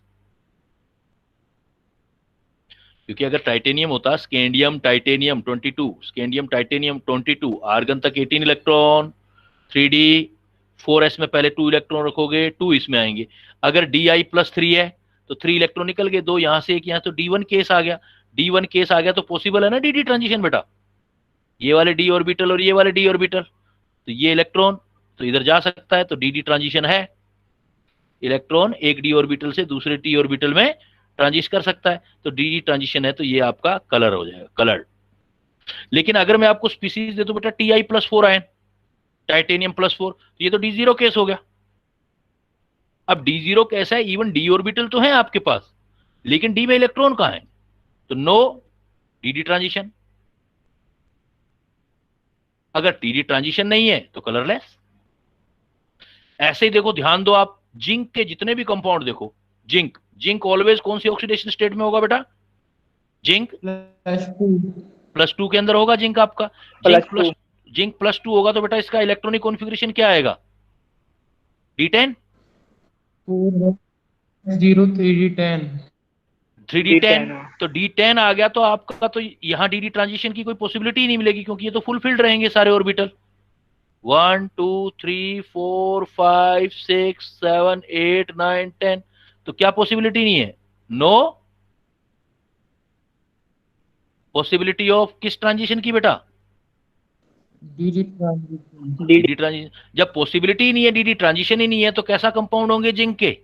क्योंकि अगर टाइटेनियम होता scandium titanium 22, scandium titanium 22, argon तक 18 इलेक्ट्रॉन, 3D 4s में पहले 2 इलेक्ट्रॉन रखोगे, 2 इसमें आएंगे। अगर Di+3 है तो 3 इलेक्ट्रॉन निकल गए, 2 यहां से 1 यहां, तो D1 केस आ गया। D1 केस आ गया तो पॉसिबल है ना डी डी ट्रांजिशन बेटा, ये वाले डी ऑर्बिटल और ये वाले डी ऑर्बिटल, तो ये इलेक्ट्रॉन तो इधर जा सकता है, तो डी डी ट्रांजिशन है। इलेक्ट्रॉन एक डी ऑर्बिटल से दूसरे डी ऑर्बिटल में ट्रांजिट कर सकता है, तो डी डी ट्रांजिशन है, तो ये आपका कलर हो जाएगा, कलर। लेकिन अगर मैं आपको स्पीसीज दे दूं बेटा Ti+4 आयन, टाइटेनियम +4, तो ये तो D0 केस हो गया। अब D0 कैसा है? इवन डी ऑर्बिटल तो है आपके पास, लेकिन डी में इलेक्ट्रॉन कहां है? तो नो डी डी ट्रांजिशन। अगर डी डी ट्रांजिशन नहीं है तो कलरलेस। ऐसे ही देखो, ध्यान दो आप, जिंक के जितने भी कंपाउंड देखो, जिंक ऑलवेज कौन सी ऑक्सीडेशन स्टेट में होगा बेटा? जिंक +2 के अंदर होगा जिंक आपका। जिंक +2 होगा तो बेटा इसका इलेक्ट्रॉनिक कॉन्फ़िगरेशन क्या आएगा? D10 0 3D10 3D10। तो D10 आ गया तो आपका तो यहां डी डी ट्रांजिशन की कोई पॉसिबिलिटी नहीं मिलेगी, क्योंकि ये तो फुलफिल्ड रहेंगे सारे ऑर्बिटल। 1 2 3 4 5 6 7 8 9 10, तो क्या पॉसिबिलिटी नहीं है? नो पॉसिबिलिटी ऑफ किस ट्रांजिशन की बेटा? DD transition. DD transition. जब पॉसिबिलिटी ही नहीं है, डीडी ट्रांजिशन ही नहीं है, तो कैसा कंपाउंड होंगे जिंक के?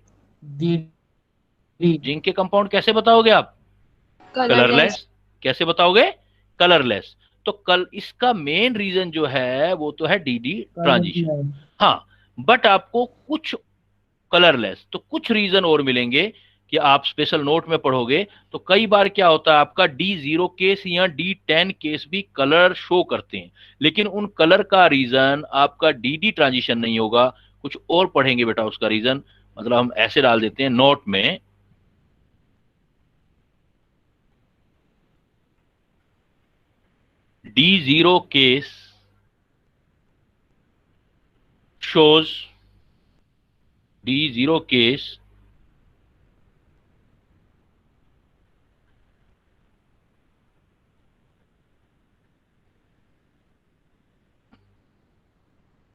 DD. जिंक के कंपाउंड कैसे बताओगे आप? कलरलेस। कैसे बताओगे? कलरलेस। तो कल इसका मेन रीजन जो है वो तो है डीडी ट्रांजिशन। हाँ, बट आपको कुछ कलरलेस तो कुछ रीजन और मिलेंगे कि आप स्पेशल नोट में पढ़ोगे तो कई बार क्या होता है आपका D0 केस या D10 केस भी कलर शो करते हैं, लेकिन उन कलर का रीजन आपका डीडी ट्रांजिशन नहीं होगा, कुछ और पढ़ेंगे बेटा उसका रीजन। मतलब हम ऐसे डाल देते हैं नोट में, D0 case shows D0 case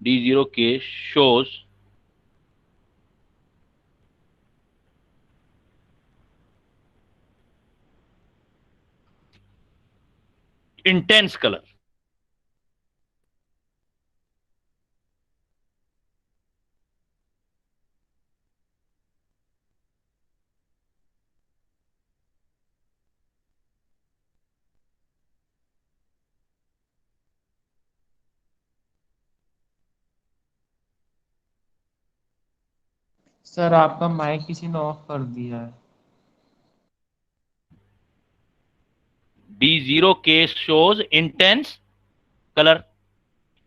D0 case shows intense color। Sir आपका माइक किसी ने ऑफ कर दिया है। D0 case shows intense colour,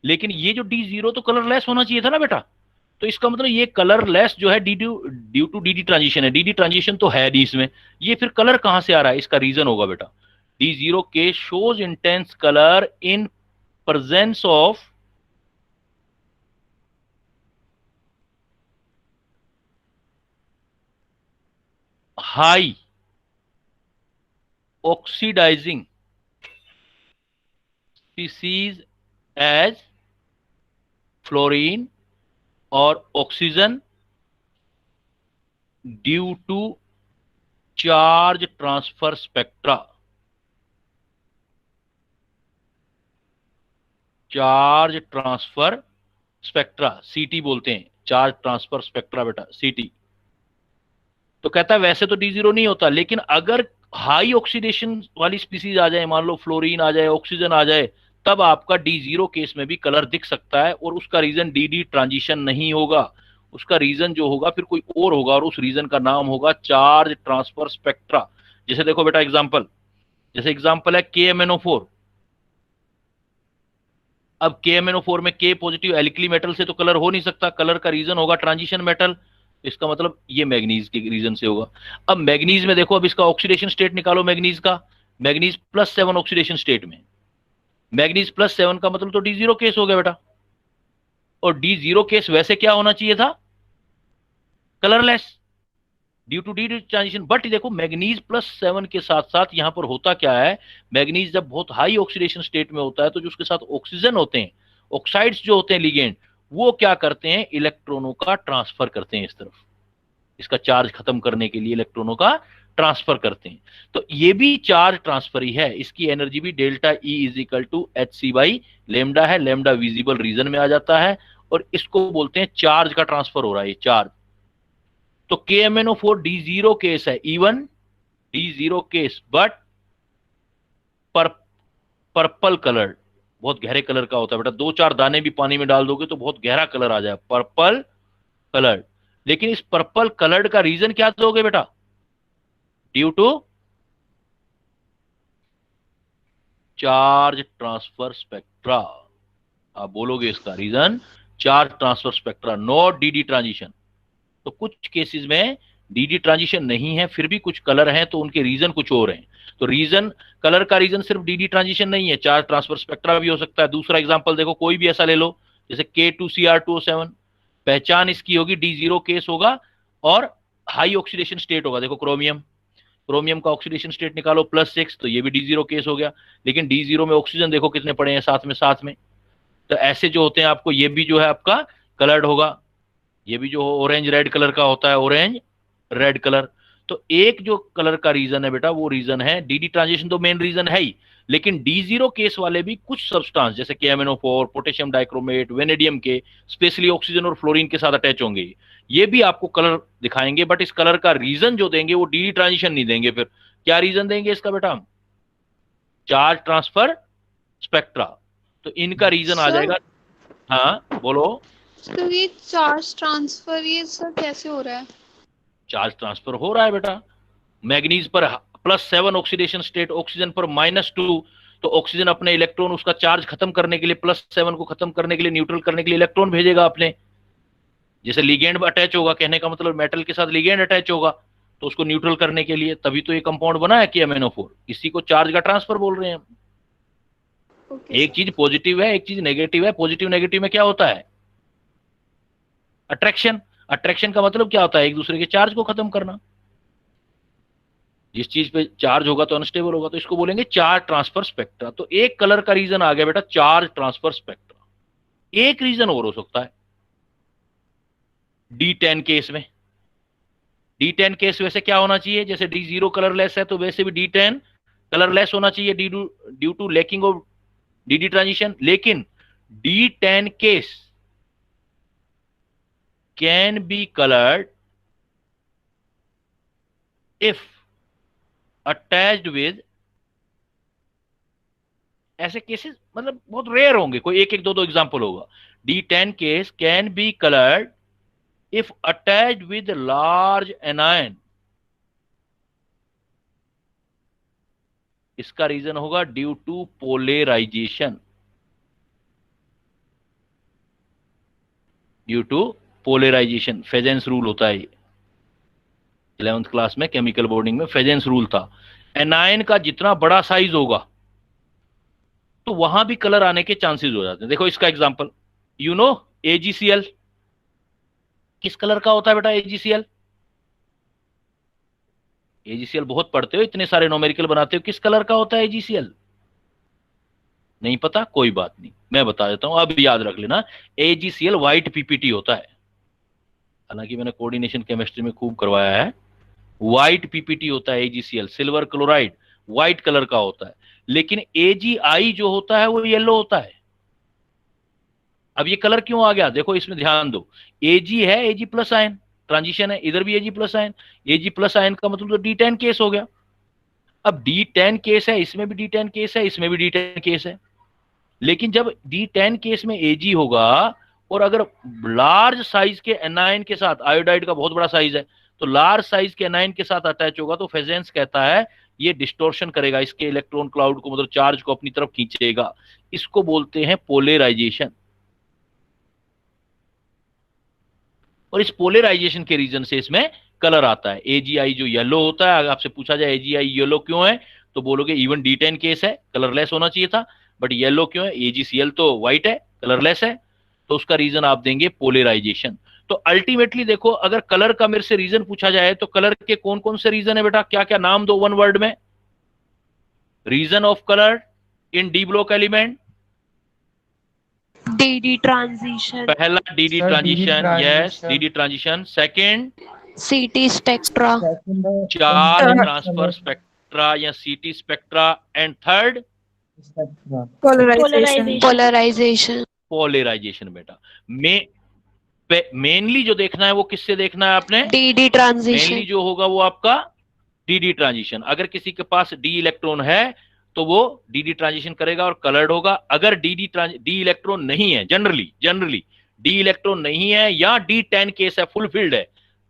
लेकिन ये जो D0 तो कलरलेस होना चाहिए था ना बेटा, तो इसका मतलब ये कलरलेस जो है ड्यू टू डीडी ट्रांजिशन है। डीडी ट्रांजिशन तो है नहीं इसमें, ये फिर कलर कहां से आ रहा है? इसका रीजन होगा बेटा D0 case shows intense colour in presence of high oxidising species as fluorine और oxygen due to charge transfer spectra. Charge transfer spectra CT बोलते हैं, चार्ज ट्रांसफर स्पेक्ट्रा बेटा सीटी। तो कहता है वैसे तो D0 नहीं होता, लेकिन अगर हाई ऑक्सीडेशन वाली स्पीसीज आ जाए, मान लो फ्लोरीन आ जाए, ऑक्सीजन आ जाए, तब आपका D0 केस में भी कलर दिख सकता है, और उसका रीजन डीडी ट्रांजिशन नहीं होगा, उसका रीजन जो होगा फिर कोई और होगा, और उस रीजन का नाम होगा चार्ज ट्रांसफर स्पेक्ट्रा। जैसे देखो बेटा एग्जाम्पल, जैसे एग्जाम्पल है KMnO4। अब KMnO4 में K पॉजिटिव एल्कली मेटल से तो कलर हो नहीं सकता, कलर का रीजन होगा ट्रांजिशन मेटल, इसका मतलब ये मैग्नीज के रीजन से होगा। अब मैग्नीज में देखो, अब इसका ऑक्सीडेशन स्टेट निकालो मैग्नीज का, मैग्नीज +7 ऑक्सीडेशन स्टेट में, मैग्नीज +7 का मतलब तो D0 केस हो गया बेटा, और D0 केस वैसे क्या होना चाहिए था? Colourless due to D transition. But देखो मैग्नीज +7 के साथ साथ यहां पर होता क्या है, मैग्नीज जब बहुत हाई ऑक्सीडेशन स्टेट में होता है तो जो उसके साथ ऑक्सीजन होते हैं, ऑक्साइड्स जो होते हैं लिगेंड, वो क्या करते हैं? इलेक्ट्रॉनों का ट्रांसफर करते हैं इस तरफ, इसका चार्ज खत्म करने के लिए इलेक्ट्रॉनों का ट्रांसफर करते हैं। तो ये भी चार्ज ट्रांसफर ही है, इसकी एनर्जी भी डेल्टा E = hc/λ है, लैम्डा विजिबल रीजन में आ जाता है, और इसको बोलते हैं चार्ज का ट्रांसफर हो रहा है, ये चार्ज। तो KMnO4 D0 केस है, इवन D0 केस, बट पर पर्पल कलर, बहुत गहरे कलर का होता है बेटा, 2-4 दाने भी पानी में डाल दोगे तो बहुत गहरा कलर आ जाए, पर्पल कलर। लेकिन इस पर्पल कलर का रीजन क्या दोगे बेटा? Due to charge transfer spectra. आप बोलोगे इसका reason charge transfer spectra, not D D transition. तो कुछ केसेस में डीडी ट्रांजिशन नहीं है, फिर भी कुछ कलर हैं तो उनके रीजन कुछ और हैं। तो रीजन, कलर का रीजन सिर्फ डीडी ट्रांजिशन नहीं है, चार्ज ट्रांसफर स्पेक्ट्रा भी हो सकता है। दूसरा एग्जांपल देखो, कोई भी ऐसा ले लो, जैसे K2Cr2O7, पहचान इसकी होगी D0 केस होगा और हाई ऑक्सीडेशन स्टेट होगा। देखो क्रोमियम, क्रोमियम का ऑक्सीडेशन स्टेट निकालो +6, तो ये भी D0 केस हो गया। लेकिन D0 में ऑक्सीजन देखो कितने पड़े हैं साथ में। तो ऐसे जो होते हैं आपको, ये भी जो है आपका कलर्ड होगा, ये भी जो ऑरेंज रेड कलर का होता है, ऑरेंज रेड कलर। तो एक जो कलर का रीजन है बेटा, वो रीजन है डीडी ट्रांजिशन, तो मेन रीजन है ही, लेकिन D0 केस वाले भी कुछ सब्सटेंस जैसे KMnO4, पोटेशियम डाइक्रोमेट, वेनेडियम के, स्पेशली ऑक्सीजन और फ्लोरीन के साथ अटैच होंगे। ये भी आपको कलर दिखाएंगे, बट इस कलर का रीजन जो देंगे वो डीडी ट्रांजिशन नहीं देंगे। फिर क्या रीजन देंगे इसका बेटा? Charge transfer spectra. तो इनका रीजन आ सर, जाएगा। हाँ बोलो। तो ये चार्ज ट्रांसफर ये सर कैसे हो रहा है? चार्ज ट्रांसफर हो रहा है बेटा। मैग्नीज पर +7 ऑक्सीडेशन स्टेट, ऑक्सीजन पर -2, तो ऑक्सीजन अपने इलेक्ट्रॉन उसका चार्ज खत्म करने के लिए, +7 को खत्म करने के लिए, न्यूट्रल करने के लिए इलेक्ट्रॉन भेजेगा अपने। जैसे लिगेंड अटैच होगा, कहने का मतलब मेटल के साथ लिगेंड अटैच होगा, तो उसको न्यूट्रल करने के लिए, तभी तो ये कंपाउंड बना है KMnO4। इसी को चार्ज का ट्रांसफर बोल रहे हैं हम। ओके एक चीज पॉजिटिव है, एक चीज नेगेटिव है। पॉजिटिव नेगेटिव में क्या होता है? अट्रैक्शन। अट्रैक्शन का मतलब क्या होता है? एक दूसरे के चार्ज को खत्म करना। जिस चीज पे चार्ज होगा तो अनस्टेबल होगा, तो इसको बोलेंगे चार्ज ट्रांसफर स्पेक्ट्रा। तो एक कलर का रीजन आ गया बेटा, चार्ज ट्रांसफर स्पेक्ट्रा। एक रीजन और हो सकता है D10 केस में। D10 केस वैसे क्या होना चाहिए? जैसे D0 कलरलेस है, तो वैसे भी D10 कलरलेस होना चाहिए due to lacking of DD transition. लेकिन D10 case can be coloured if attached with, ऐसे केसेस मतलब बहुत रेयर होंगे, कोई एक एक दो एग्जांपल होगा। D10 case can be coloured if attached with large anion। इसका रीजन होगा due to polarisation. Due to polarisation, Fajans rule होता है ये। 11th क्लास में केमिकल बॉन्डिंग में फेजेंस रूल था। एनायन का जितना बड़ा साइज होगा तो वहां भी कलर आने के चांसेस हो जाते हैं। देखो इसका एग्जांपल, यू नो AgCl किस कलर का होता है बेटा? AgCl। AgCl बहुत पढ़ते हो, इतने सारे न्यूमेरिकल बनाते हो, किस कलर का होता है AgCl? नहीं पता? कोई बात नहीं, मैं बता देता हूं, अब याद रख लेना। AgCl व्हाइट PPT होता है। हालांकि मैंने कोऑर्डिनेशन केमिस्ट्री में खूब करवाया है। व्हाइट PPT होता है AgCl, silver chloride white colour का होता है। लेकिन AgI जो होता है वो येलो होता है। अब ये कलर क्यों आ गया? देखो इसमें ध्यान दो। Ag है, Ag प्लस आयन, ट्रांजिशन है, इधर भी Ag plus ion. Ag plus ion का मतलब तो D10 केस हो गया। अब D10 केस है, इसमें भी D10 केस है, इसमें भी D10 केस है। लेकिन जब D10 केस में Ag होगा और अगर लार्ज साइज के एनायन के साथ, आयोडाइड का बहुत बड़ा साइज है, तो लार्ज साइज के एनायन के साथ अटैच होगा, तो फेजेंस कहता है ये डिस्टोर्शन करेगा, इसके इलेक्ट्रॉन क्लाउड को, मतलब चार्ज को अपनी तरफ खींचेगा। इसको बोलते हैं पोलराइजेशन। और इस पोलराइजेशन के रीजन से इसमें कलर आता है। AgI जो येलो होता है, अगर आपसे पूछा जाए AgI येलो क्यों है, तो बोलोगे इवन D10 केस है, कलरलेस होना चाहिए था, बट येलो क्यों है? AgCl तो व्हाइट है, कलरलेस है, तो उसका रीजन आप देंगे पोलराइजेशन। तो अल्टीमेटली देखो, अगर कलर का मेरे से रीजन पूछा जाए तो कलर के कौन कौन से रीजन है बेटा? क्या क्या नाम दो वन वर्ड में। Reason of colour in D block element. DD transition, पहला DD Sir, DD transition, yes transition. DD transition. Second CT spectra, Second, charge transfer spectra या CT spectra. And third spectra. Polarization. polarization, polarization. बेटा मेनली जो देखना है वो किससे देखना है आपने? DD मेनली transition, जो होगा वो आपका DD ट्रांजिशन। अगर किसी के पास D इलेक्ट्रॉन है तो वो DD ट्रांजिशन करेगा और कलर्ड होगा। अगर D इलेक्ट्रॉन नहीं है, जनरली D इलेक्ट्रॉन नहीं है या D10 केस है, फुल फील्ड है,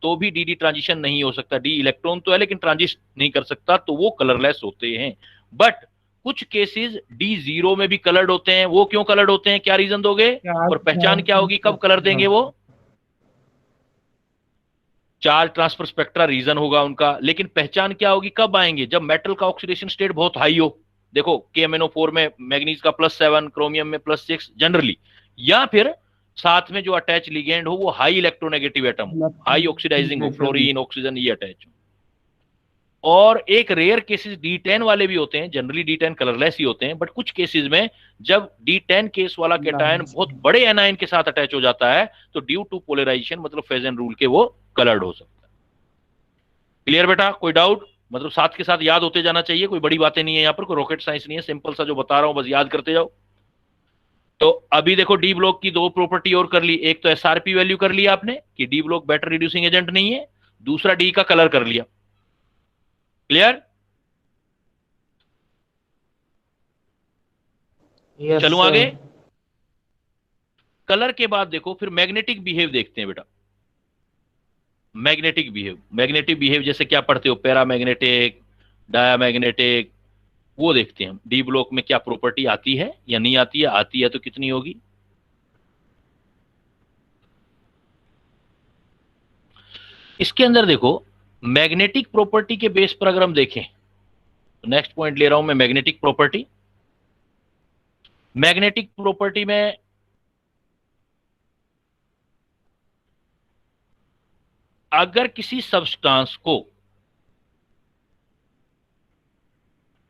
तो भी DD ट्रांजिशन नहीं हो सकता। D इलेक्ट्रॉन तो है लेकिन ट्रांजिट नहीं कर सकता, तो वो कलरलेस होते हैं। बट कुछ केसेस D0 में भी कलर्ड होते हैं। वो क्यों कलर्ड होते हैं, क्या रीजन दोगे? और पहचान क्या होगी, कब कलर देंगे वो? चार्ज ट्रांसफर स्पेक्ट्रा रीजन होगा उनका। लेकिन पहचान क्या होगी, कब आएंगे? जब मेटल का ऑक्सीडेशन स्टेट बहुत हाई हो। देखो KMnO4 में मैग्नीज का +7, क्रोमियम में +6 जनरली, या फिर साथ में जो अटैच लिगेंड हो वो हाई इलेक्ट्रोनेगेटिव एटम हो, हाई ऑक्सीडाइजिंग हो, फ्लोरीन, ऑक्सीजन ये अटैच हो। और एक रेयर केसेस D10 वाले भी होते हैं, जनरली D10 कलरलेस ही होते हैं, बट कुछ केसेस में जब D10 केस वाला कैटायन बहुत बड़े एनायन के साथ अटैच हो जाता है तो ड्यू टू पोलराइजेशन मतलब फेजन रूल के वो कलर्ड हो सकता है। क्लियर बेटा? कोई डाउट? मतलब साथ के साथ याद होते जाना चाहिए, कोई बड़ी बातें नहीं है यहाँ पर, कोई रॉकेट साइंस नहीं है, सिंपल सा जो बता रहा हूं बस याद करते जाओ। तो अभी देखो डी ब्लॉक की दो प्रॉपर्टी और कर ली, एक तो एसआरपी वैल्यू कर लिया आपने कि D block better reducing agent नहीं है, दूसरा डी का कलर कर लिया। क्लियर? यस चलूं आगे? सर। कलर के बाद देखो फिर मैग्नेटिक बिहेव देखते हैं बेटा। मैग्नेटिक बिहेव जैसे क्या पढ़ते हो, पैरामैग्नेटिक, डायामैग्नेटिक, वो देखते हैं हम। डी ब्लॉक में क्या प्रॉपर्टी आती है या नहीं आती है, आती है तो कितनी होगी। इसके अंदर देखो मैग्नेटिक प्रॉपर्टी के बेस पर अगर हम देखें तो नेक्स्ट पॉइंट ले रहा हूं मैं, मैग्नेटिक प्रॉपर्टी। मैग्नेटिक प्रॉपर्टी में अगर किसी सब्सटेंस को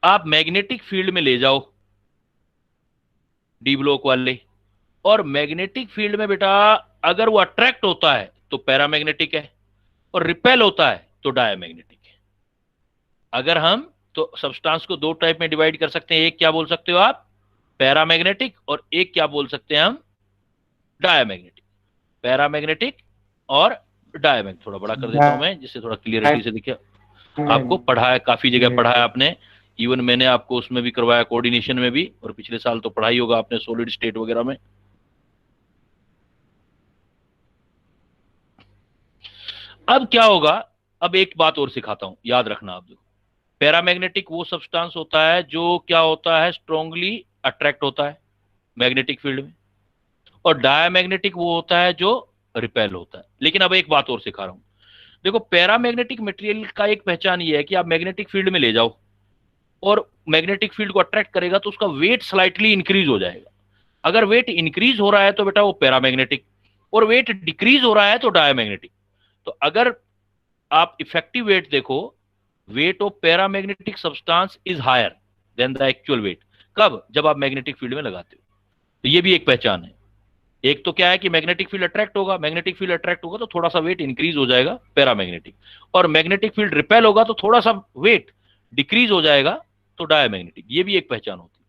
आप मैग्नेटिक फील्ड में ले जाओ, डी ब्लॉक वाले, और मैग्नेटिक फील्ड में बेटा अगर वो अट्रैक्ट होता है तो पैरामैग्नेटिक है, और रिपेल होता है तो डायमैग्नेटिक है। अगर हम तो सब्सटेंस को दो टाइप में डिवाइड कर सकते हैं, एक क्या बोल सकते हो आप, पैरामैग्नेटिक, और एक क्या बोल सकते हैं हम, डायमैग्नेटिक। पैरामैग्नेटिक और डायमैग्नेटिक। थोड़ा बड़ा कर देता हूं मैं जिससे थोड़ा क्लियरिटी से दिखे। आपको पढ़ा है, काफी जगह पढ़ा है आपने, इवन मैंने आपको उसमें भी करवाया, कोऑर्डिनेशन में भी, और पिछले साल तो पढ़ाई होगा आपने सॉलिड स्टेट वगैरह में। अब क्या होगा, अब एक बात और सिखाता हूं, याद रखना आप। देखो पैरामैग्नेटिक वो सब्सटेंस होता है जो क्या होता है, स्ट्रांगली अट्रैक्ट होता है मैग्नेटिक फील्ड में, और डायमैग्नेटिक वो होता है जो रिपेल होता है। लेकिन अब एक बात और सिखा रहा हूं। देखो पैरामैग्नेटिक मटेरियल का एक पहचान ये है कि आप मैग्नेटिक फील्ड में ले जाओ और मैग्नेटिक फील्ड को अट्रैक्ट करेगा तो उसका वेट स्लाइटली इंक्रीज हो जाएगा। अगर वेट इंक्रीज हो रहा है तो बेटा वो पैरामैग्नेटिक, और वेट डिक्रीज हो रहा है तो डायमैग्नेटिक। तो अगर आप इफेक्टिव वेट देखो, weight of paramagnetic substance is higher than the actual weight. कब? जब आप मैग्नेटिक फील्ड में लगाते हो। तो ये भी एक पहचान है। एक तो क्या है कि मैग्नेटिक फील्ड अट्रैक्ट होगा, मैग्नेटिक फील्ड अट्रैक्ट होगा तो थोड़ा सा वेट इंक्रीज हो जाएगा पैरामैग्नेटिक, और मैग्नेटिक फील्ड रिपेल होगा तो थोड़ा सा वेट डिक्रीज हो जाएगा तो डायमैग्नेटिक। ये भी एक पहचान होती है।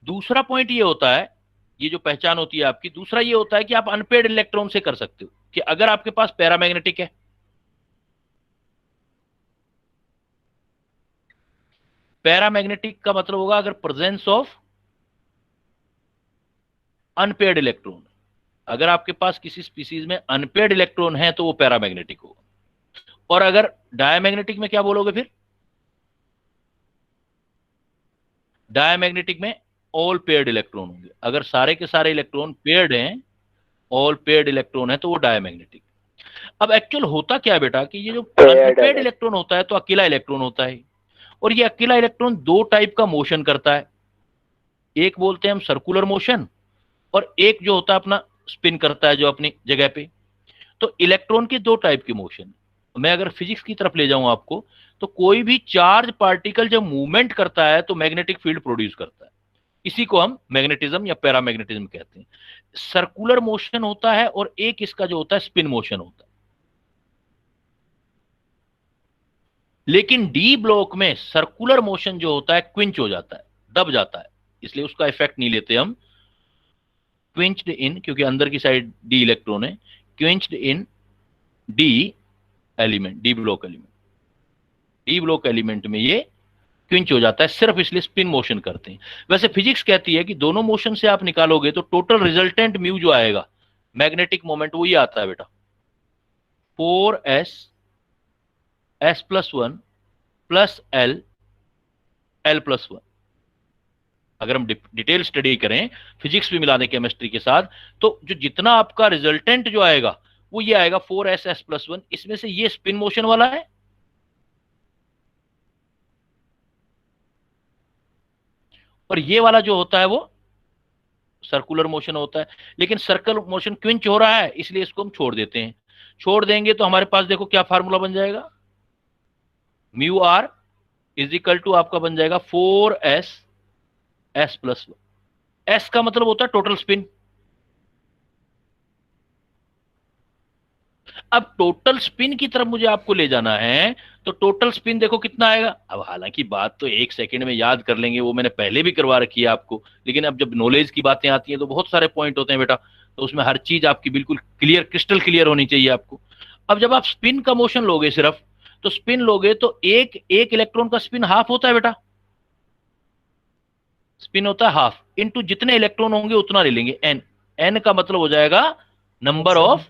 दूसरा पॉइंट ये होता है, ये जो पहचान होती है आपकी, दूसरा ये होता है कि आप अनपेड इलेक्ट्रॉन से कर सकते हो, कि अगर आपके पास पैरामैग्नेटिक है, पैरामैग्नेटिक का मतलब होगा अगर प्रेजेंस ऑफ अनपेड इलेक्ट्रॉन, अगर आपके पास किसी स्पीसीज में अनपेड इलेक्ट्रॉन है तो वो पैरामैग्नेटिक होगा। और अगर डायमैग्नेटिक में क्या बोलोगे फिर, डायमैग्नेटिक में ऑल पेयर्ड इलेक्ट्रॉन होंगे। अगर सारे के सारे इलेक्ट्रॉन पेयर्ड हैं, ऑल पेयर्ड इलेक्ट्रॉन है, तो वो डायमैग्नेटिक। अब एक्चुअल होता क्या है बेटा कि ये जो अनपेयर्ड इलेक्ट्रॉन होता है तो अकेला इलेक्ट्रॉन होता है, और ये अकेला इलेक्ट्रॉन दो टाइप का मोशन करता है। एक बोलते हैं हम सर्कुलर मोशन, और एक जो होता है अपना स्पिन करता है जो अपनी जगह पे। तो इलेक्ट्रॉन के दो टाइप के मोशन। मैं अगर फिजिक्स की तरफ ले जाऊं आपको, तो कोई भी चार्ज पार्टिकल जब मूवमेंट करता है तो मैग्नेटिक फील्ड प्रोड्यूस करता है। इसी को हम मैग्नेटिज्म या पैरामैग्नेटिज्म कहते हैं। सर्कुलर मोशन होता है और एक इसका जो होता है स्पिन मोशन होता है। लेकिन डी ब्लॉक में सर्कुलर मोशन जो होता है क्विंच हो जाता है, दब जाता है, इसलिए उसका इफेक्ट नहीं लेते हम। क्विंच्ड इन, क्योंकि अंदर की साइड डी इलेक्ट्रॉन है, quenched in d element, d block element. D block element में ये क्विंच हो जाता है, सिर्फ इसलिए स्पिन मोशन करते हैं। वैसे फिजिक्स कहती है कि दोनों मोशन से आप निकालोगे तो टोटल रिजल्टेंट म्यू जो आएगा मैग्नेटिक मोमेंट, वो ये आता है बेटा 4s s+1 प्लस l+1। अगर हम डिटेल स्टडी करें, फिजिक्स भी मिला दें केमिस्ट्री के साथ, तो जो जितना आपका रिजल्टेंट जो आएगा वो ये आएगा 4s s+1। इसमें से ये स्पिन मोशन वाला है, और ये वाला जो होता है वो सर्कुलर मोशन होता है। लेकिन सर्कुलर मोशन क्विंच हो रहा है इसलिए इसको हम छोड़ देते हैं। छोड़ देंगे तो हमारे पास देखो क्या फार्मूला बन जाएगा, mu R is equal to आपका बन जाएगा 4s s+1। s का मतलब होता है टोटल स्पिन। अब टोटल स्पिन की तरफ मुझे आपको ले जाना है, तो टोटल स्पिन देखो कितना आएगा। अब हालांकि बात तो 1 सेकंड में याद कर लेंगे, वो मैंने पहले भी करवा रखी है आपको, लेकिन अब जब नॉलेज की बातें आती हैं तो बहुत सारे पॉइंट होते हैं बेटा, तो उसमें हर चीज आपकी बिल्कुल क्लियर, क्रिस्टल क्लियर होनी चाहिए आपको। अब जब आप स्पिन का मोशन लोगे सिर्फ, तो स्पिन लोगे तो एक एक इलेक्ट्रॉन का स्पिन हाफ होता है बेटा, स्पिन होता है हाफ, इनटू जितने इलेक्ट्रॉन होंगे उतना ले लेंगे एन। एन का मतलब हो जाएगा नंबर ऑफ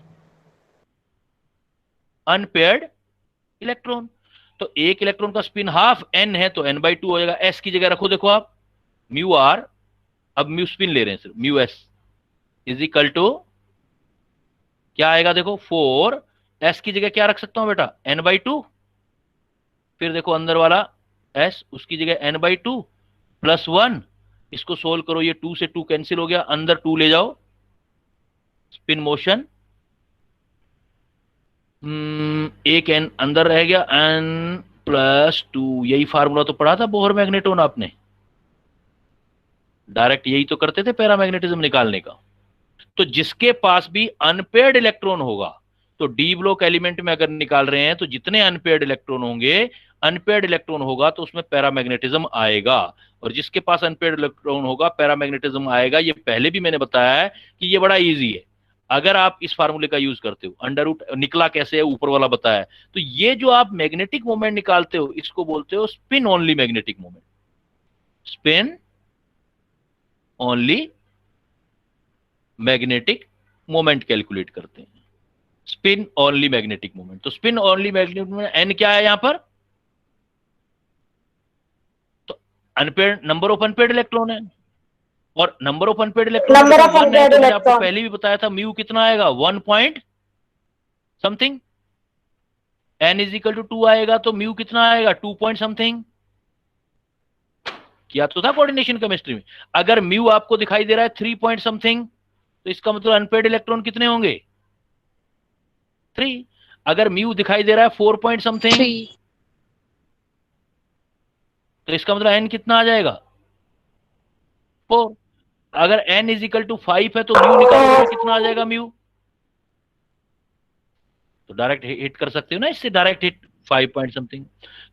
अनपेयर्ड इलेक्ट्रॉन। तो एक इलेक्ट्रॉन का स्पिन हाफ एन है तो n/2 हो जाएगा। एस की जगह रखो, देखो आप म्यू आर, अब म्यू स्पिन ले रहे हैं सिर्फ, mu S is equal to क्या आएगा देखो 4। एस की जगह क्या रख सकता हूं बेटा, n/2, फिर देखो अंदर वाला एस, उसकी जगह n/2 प्लस 1, इसको सोल्व करो, ये 2 से 2 कैंसिल हो गया, अंदर 2 ले जाओ, स्पिन मोशन एक एन अंदर रह गया, n+2। यही फार्मूला तो पढ़ा था बोहर मैग्नेटोन आपने, डायरेक्ट यही तो करते थे पैरामैग्नेटिज्म निकालने का। तो जिसके पास भी अनपेयर्ड इलेक्ट्रॉन होगा, तो डी ब्लॉक एलिमेंट में अगर निकाल रहे हैं तो जितने अनपेयर्ड इलेक्ट्रॉन होंगे, अनपेयर्ड इलेक्ट्रॉन होगा तो उसमें पैरामैग्नेटिज्म आएगा, और जिसके पास अनपेयर्ड इलेक्ट्रॉन होगा पैरामैग्नेटिज्म आएगा। ये पहले भी मैंने बताया है कि ये बड़ा इजी है अगर आप इस फार्मूले का यूज करते हो। अंडर रूट निकला कैसे है, ऊपर वाला बताया है। तो ये जो आप मैग्नेटिक मोमेंट निकालते हो, इसको बोलते हो spin only magnetic moment, spin only magnetic moment calculate करते हैं, स्पिन ओनली मैग्नेटिक मोमेंट। तो spin only magnetic moment N क्या है यहां पर, तो unpaired, number of unpaired electron है, और number of unpaired electron number of one है, अनपेयर्ड तो मैंने आपको इलेक्ट्रॉन पहले भी बताया था म्यू कितना आएगा 1 point something, N is equal to 2 आएगा तो म्यू कितना आएगा 2 पॉइंट समथिंग। किया तो था कोऑर्डिनेशन केमिस्ट्री में। अगर म्यू आपको दिखाई दे रहा है 3 पॉइंट समथिंग, तो इसका मतलब अनपेयर्ड इलेक्ट्रॉन कितने होंगे 3। अगर म्यू दिखाई दे रहा है 4 पॉइंट समथिंग, 3. तो इसका मतलब एन कितना आ जाएगा 4। अगर एन इज इक्वल टू 5 है तो म्यू निकालो तो कितना आ जाएगा म्यू, तो डायरेक्ट हिट कर सकते हो ना इससे, डायरेक्ट हिट 5 पॉइंट समथिंग।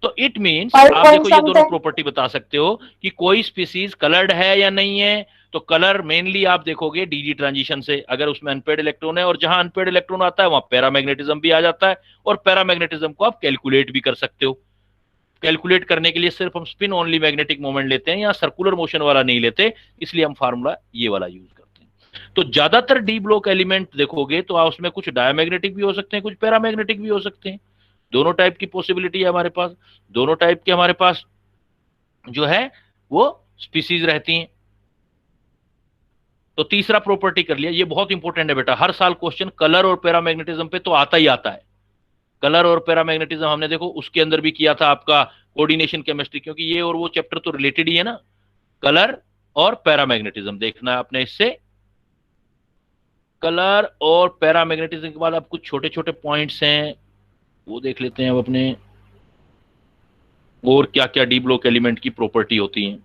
तो इट मींस आप देखो ये दोनों प्रॉपर्टी बता सकते हो कि कोई स्पीसीज कलर्ड है या नहीं है। तो कलर मेनली आप देखोगे डीडी ट्रांजिशन से, अगर उसमें अनपेयर्ड इलेक्ट्रॉन है, और जहां अनपेयर्ड इलेक्ट्रॉन आता है वहां पैरामैग्नेटिज्म भी आ जाता है, और पैरामैग्नेटिज्म को आप कैलकुलेट भी कर सकते हो। कैलकुलेट करने के लिए सिर्फ हम स्पिन ओनली मैग्नेटिक मोमेंट लेते हैं, या सर्कुलर मोशन वाला नहीं लेते, इसलिए हम फार्मूला ये वाला यूज करते हैं। तो ज्यादातर डी ब्लॉक एलिमेंट देखोगे तो उसमें कुछ डायमैग्नेटिक भी हो सकते हैं, कुछ पैरामैग्नेटिक भी हो सकते हैं। दोनों टाइप की पॉसिबिलिटी है हमारे पास, दोनों टाइप के हमारे पास जो है वो स्पीसीज रहती हैं। तो तीसरा प्रॉपर्टी कर लिया, ये बहुत इंपॉर्टेंट है बेटा, हर साल क्वेश्चन कलर और पैरामैग्नेटिज्म पे तो आता ही आता है। कलर और पैरामैग्नेटिज्म हमने देखो उसके अंदर भी किया था आपका कोऑर्डिनेशन केमिस्ट्री, क्योंकि ये और वो चैप्टर तो रिलेटेड ही है ना। कलर और पैरामैग्नेटिज्म देखना है आपने इससे। कलर और पैरामैग्नेटिज्म के बाद अब कुछ छोटे छोटे पॉइंट्स हैं वो देख लेते हैं अब अपने, और क्या क्या डी ब्लॉक एलिमेंट की प्रॉपर्टी होती है।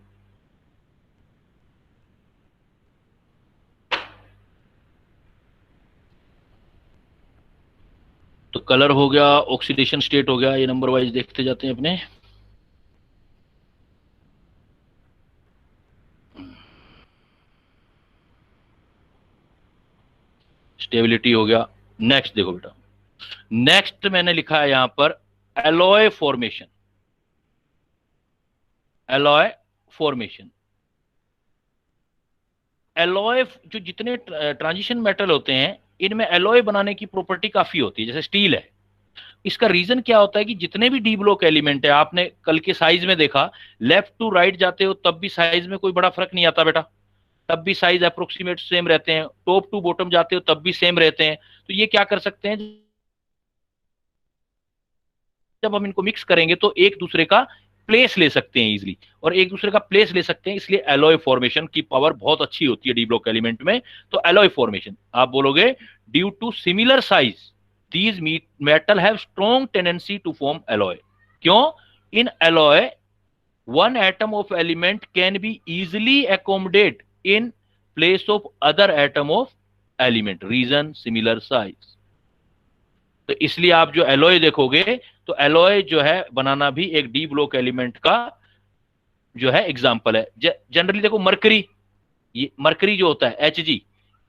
तो कलर हो गया, ऑक्सीडेशन स्टेट हो गया, ये नंबर वाइज देखते जाते हैं अपने। स्टेबिलिटी हो गया। नेक्स्ट देखो बेटा, नेक्स्ट मैंने लिखा है यहां पर alloy formation. Alloy formation, alloy जो जितने ट्रांजिशन मेटल होते हैं इनमें एलॉय बनाने की प्रॉपर्टी काफी होती है, जैसे स्टील है। इसका रीजन क्या होता है कि जितने भी डी ब्लॉक एलिमेंट है, आपने कल के साइज में देखा, लेफ्ट टू राइट जाते हो तब भी साइज में कोई बड़ा फर्क नहीं आता बेटा, तब भी साइज अप्रोक्सीमेट सेम रहते हैं। टॉप टू बॉटम जाते हो तब भी सेम रहते हैं। तो ये क्या कर सकते हैं, जब हम इनको मिक्स करेंगे तो एक दूसरे का प्लेस ले सकते हैं इजीली, और एक दूसरे का प्लेस ले सकते हैं, इसलिए एलॉय फॉर्मेशन की पावर बहुत अच्छी होती है डी ब्लॉक एलिमेंट में। तो एलॉय फॉर्मेशन आप बोलोगे due to similar size these metal have strong tendency to form alloy। क्यों? in alloy one atom of element can be easily accommodate in place of other atom of element, reason similar size। तो इसलिए आप जो एलॉय देखोगे तो एलॉय जो है बनाना भी एक डी ब्लॉक एलिमेंट का जो है एग्जाम्पल है। जनरली देखो मरकरी, ये मरकरी जो होता है Hg,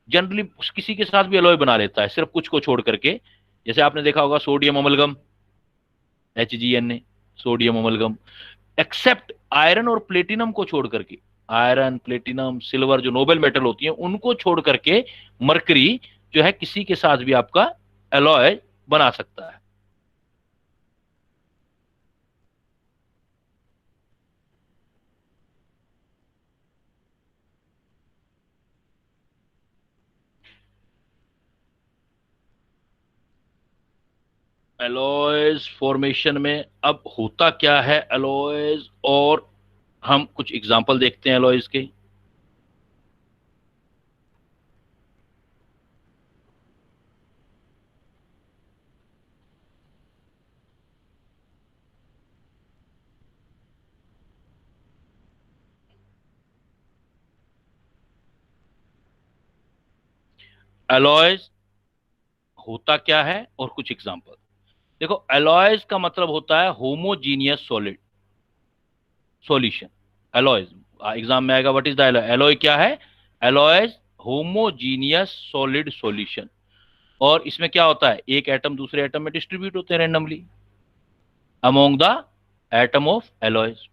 जनरली किसी के साथ भी एलॉय बना लेता है सिर्फ कुछ को छोड़ करके। जैसे आपने देखा होगा sodium amalgam, HgNa, sodium amalgam, except iron और प्लेटिनम को छोड़ करके, आयरन प्लेटिनम सिल्वर जो नोबेल मेटल होती है उनको छोड़ करके मरकरी जो है किसी के साथ भी आपका एलॉय बना सकता है। एलॉयज फॉर्मेशन में अब होता क्या है एलॉयज, और हम कुछ एग्जांपल देखते हैं एलॉयज के। एलॉयज होता क्या है और कुछ एग्जांपल देखो। एलॉयज का मतलब होता है homogeneous solid solution. Alloys exam में आएगा, what is the alloy, alloy क्या है, एलॉयज होमोजीनियस सॉलिड सॉल्यूशन। और इसमें क्या होता है, एक एटम दूसरे एटम में डिस्ट्रीब्यूट होते हैं randomly among the atom of alloys.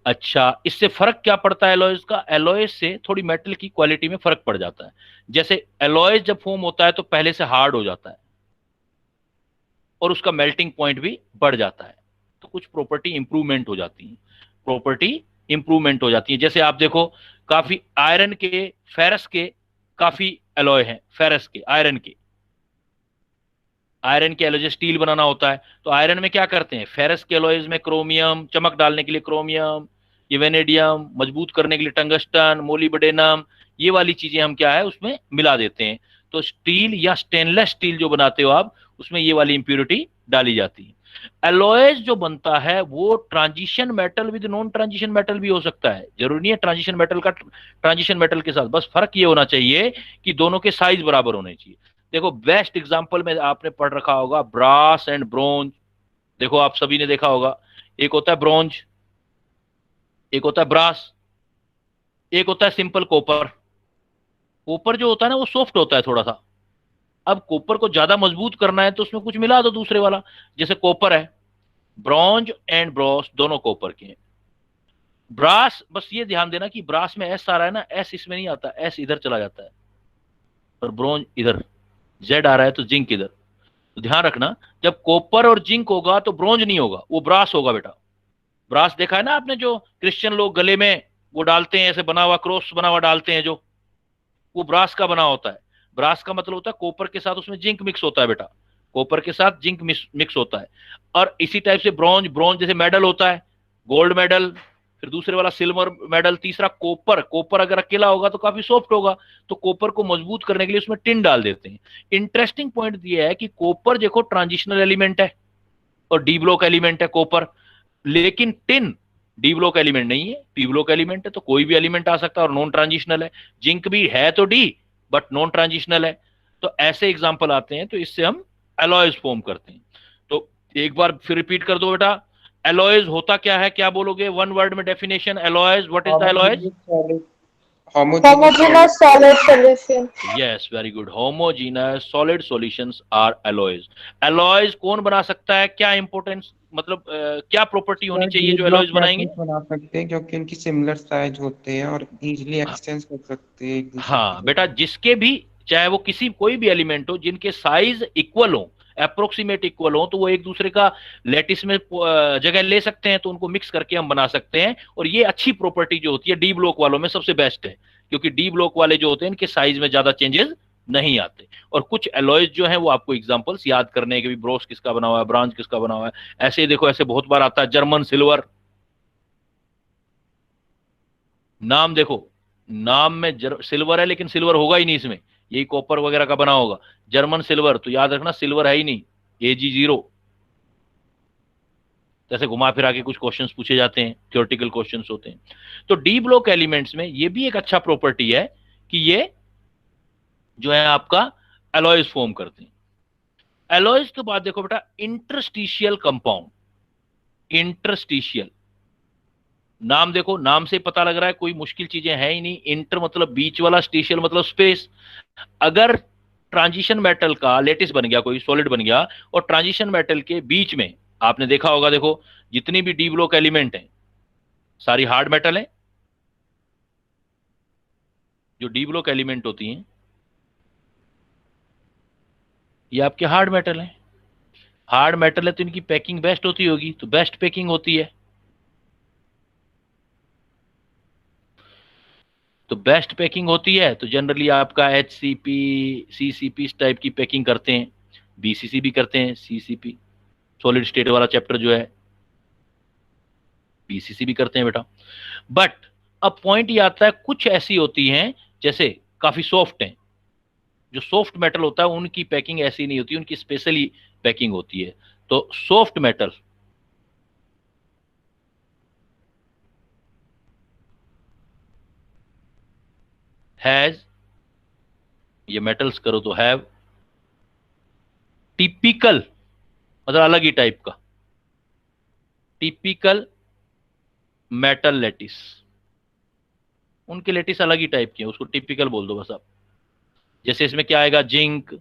अच्छा, इससे फर्क क्या पड़ता है एलॉयज का, एलॉयज से थोड़ी मेटल की क्वालिटी में फर्क पड़ जाता है। जैसे एलॉयज जब फॉर्म होता है तो पहले से हार्ड हो जाता है और उसका मेल्टिंग पॉइंट भी बढ़ जाता है, तो कुछ प्रॉपर्टी इंप्रूवमेंट हो जाती है, प्रॉपर्टी इंप्रूवमेंट हो जाती है। जैसे आप देखो काफी आयरन के, फेरस के काफी एलॉय हैं, फेरस के, आयरन के, आयरन के एलॉय स्टील बनाना होता है तो आयरन में क्या करते हैं, फेरस के एलॉयज में क्रोमियम, चमक डालने के लिए क्रोमियम, ये वेनेडियम, मजबूत करने के लिए टंगस्टन, मोलिब्डेनम, ये वाली चीजें हम क्या है उसमें मिला देते हैं। तो स्टील या स्टेनलेस स्टील जो बनाते हो आप, उसमें ये वाली इंप्योरिटी डाली जाती है। एलॉयज जो बनता है वो transition metal with non transition metal भी हो सकता है, जरूरी नहीं है ट्रांजिशन मेटल का ट्रांजिशन मेटल के साथ, बस फर्क ये होना चाहिए कि दोनों के साइज बराबर होने चाहिए। देखो बेस्ट एग्जांपल में आपने पढ़ रखा होगा ब्रास एंड ब्रोंज, देखो आप सभी ने देखा होगा, एक होता है ब्रोंज, एक होता है ब्रास, एक होता है सिंपल कॉपर। कॉपर जो होता है ना वो सॉफ्ट होता है थोड़ा सा, अब कॉपर को ज्यादा मजबूत करना है तो उसमें कुछ मिला दो दूसरे वाला, जैसे कॉपर है, ब्रॉन्ज एंड ब्रॉस दोनों कॉपर के हैं। ब्रास, बस ये ध्यान देना कि ब्रास में एस आ रहा है ना, एस इसमें नहीं आता, एस इधर चला जाता है, और ब्रोंज इधर, जेड आ रहा है तो जिंक इधर। तो ध्यान रखना जब कॉपर और जिंक होगा तो ब्रोंज नहीं होगा, वो ब्रास होगा बेटा। ब्रास देखा है ना आपने, जो क्रिश्चियन लोग गले में वो डालते हैं, ऐसे बना हुआ क्रॉस बना हुआ डालते हैं, जो वो ब्रास का बना होता है। ब्रास का मतलब होता है कॉपर के साथ उसमें जिंक मिक्स होता है बेटा, कॉपर के साथ जिंक मिक्स होता है। और इसी टाइप से ब्रॉन्ज, ब्रॉन्ज जैसे मेडल होता है, गोल्ड मेडल, फिर दूसरे वाला सिल्वर मेडल, तीसरा कॉपर, कॉपर अगर अकेला होगा तो काफी सॉफ्ट होगा, तो कॉपर को मजबूत करने के लिए उसमें टिन डाल देते हैं। इंटरेस्टिंग पॉइंट ये है कि कॉपर देखो ट्रांजिशनल एलिमेंट है और डी ब्लॉक एलिमेंट है कॉपर, लेकिन टिन डी ब्लॉक एलिमेंट नहीं है, पी ब्लॉक एलिमेंट है, तो कोई भी एलिमेंट आ सकता है और नॉन ट्रांजिशनल है। जिंक भी है तो डी बट नॉन ट्रांजिशनल है। तो ऐसे एग्जांपल आते हैं, तो इससे हम एलॉयज फॉर्म करते हैं। तो एक बार फिर रिपीट कर दो बेटा, एलॉयज होता क्या है, क्या बोलोगे वन वर्ड में definition, alloys, what is the alloys, homogeneous solid solution. Yes very good, homogeneous solid solutions are alloys. Alloys कौन बना सकता है, क्या इंपॉर्टेंस, मतलब क्या प्रॉपर्टी होनी चाहिए जो एलॉयज बनाएंगे, बना सकते हैं क्योंकि उनकी सिमिलर साइज होते हैं और इजीली एक्सचेंज कर सकते हैं एक दूसरे हाँ के बेटा, जिसके भी चाहे वो किसी कोई भी एलिमेंट हो जिनके साइज इक्वल हो, अप्रोक्सीमेट इक्वल हो, तो वो एक दूसरे का लेटिस में जगह ले सकते हैं, तो उनको मिक्स करके हम बना सकते हैं। और ये अच्छी प्रॉपर्टी जो होती है डी ब्लॉक वालों में सबसे बेस्ट है, क्योंकि डी ब्लॉक वाले जो होते हैं इनके साइज में ज्यादा चेंजेस नहीं आते। और कुछ एलॉयज जो है वो आपको एग्जांपल्स याद करने हैं कि ब्रोस किसका बना हुआ है, ब्रांज किसका बना हुआ है। ऐसे ही देखो, ऐसे बहुत बार आता है जर्मन सिल्वर, नाम देखो, नाम में सिल्वर है लेकिन सिल्वर होगा ही नहीं इसमें, यही कॉपर वगैरह का बना होगा, जर्मन सिल्वर, तो याद रखना सिल्वर है ही नहीं, Ag0। जैसे घुमा फिरा के कुछ क्वेश्चंस पूछे जाते हैं, थ्योरेटिकल क्वेश्चंस होते हैं। तो डी ब्लॉक एलिमेंट्स में ये भी एक अच्छा प्रॉपर्टी है कि ये जो है आपका एलॉयज फॉर्म करते हैं। एलॉयज के बाद देखो बेटा इंटरस्टिशियल कंपाउंड। इंटरस्टिशियल नाम देखो, नाम से पता लग रहा है कोई मुश्किल चीजें हैं ही नहीं। इंटर मतलब बीच वाला, स्टिशियल मतलब स्पेस। अगर ट्रांजिशन मेटल का लेटिस बन गया, कोई सॉलिड बन गया, और ट्रांजिशन मेटल के बीच में आपने देखा होगा, देखो जितनी भी डी ब्लॉक एलिमेंट हैं सारी हार्ड मेटल हैं। जो डी ब्लॉक एलिमेंट होती हैं ये आपके हार्ड मेटल हैं। हार्ड मेटल है तो इनकी पैकिंग बेस्ट होती होगी, तो बेस्ट पैकिंग होती है। तो बेस्ट पैकिंग होती है तो जनरली आपका HCP CCP इस टाइप की पैकिंग करते हैं, BCC भी करते हैं। CCP सॉलिड स्टेट वाला चैप्टर जो है, BCC भी करते हैं बेटा। बट अब पॉइंट ये आता है, कुछ ऐसी होती हैं जैसे काफी सॉफ्ट हैं। जो सॉफ्ट मेटल होता है उनकी पैकिंग ऐसी नहीं होती, उनकी स्पेशली पैकिंग होती है। तो सॉफ्ट मेटल हैज, ये मेटल्स करो तो हैव, टिपिकल मतलब अलग ही टाइप का, टिपिकल मेटल लेटिस। उनके लेटिस अलग ही टाइप की है, उसको टिपिकल बोल दो बस आप। जैसे इसमें क्या आएगा, जिंक,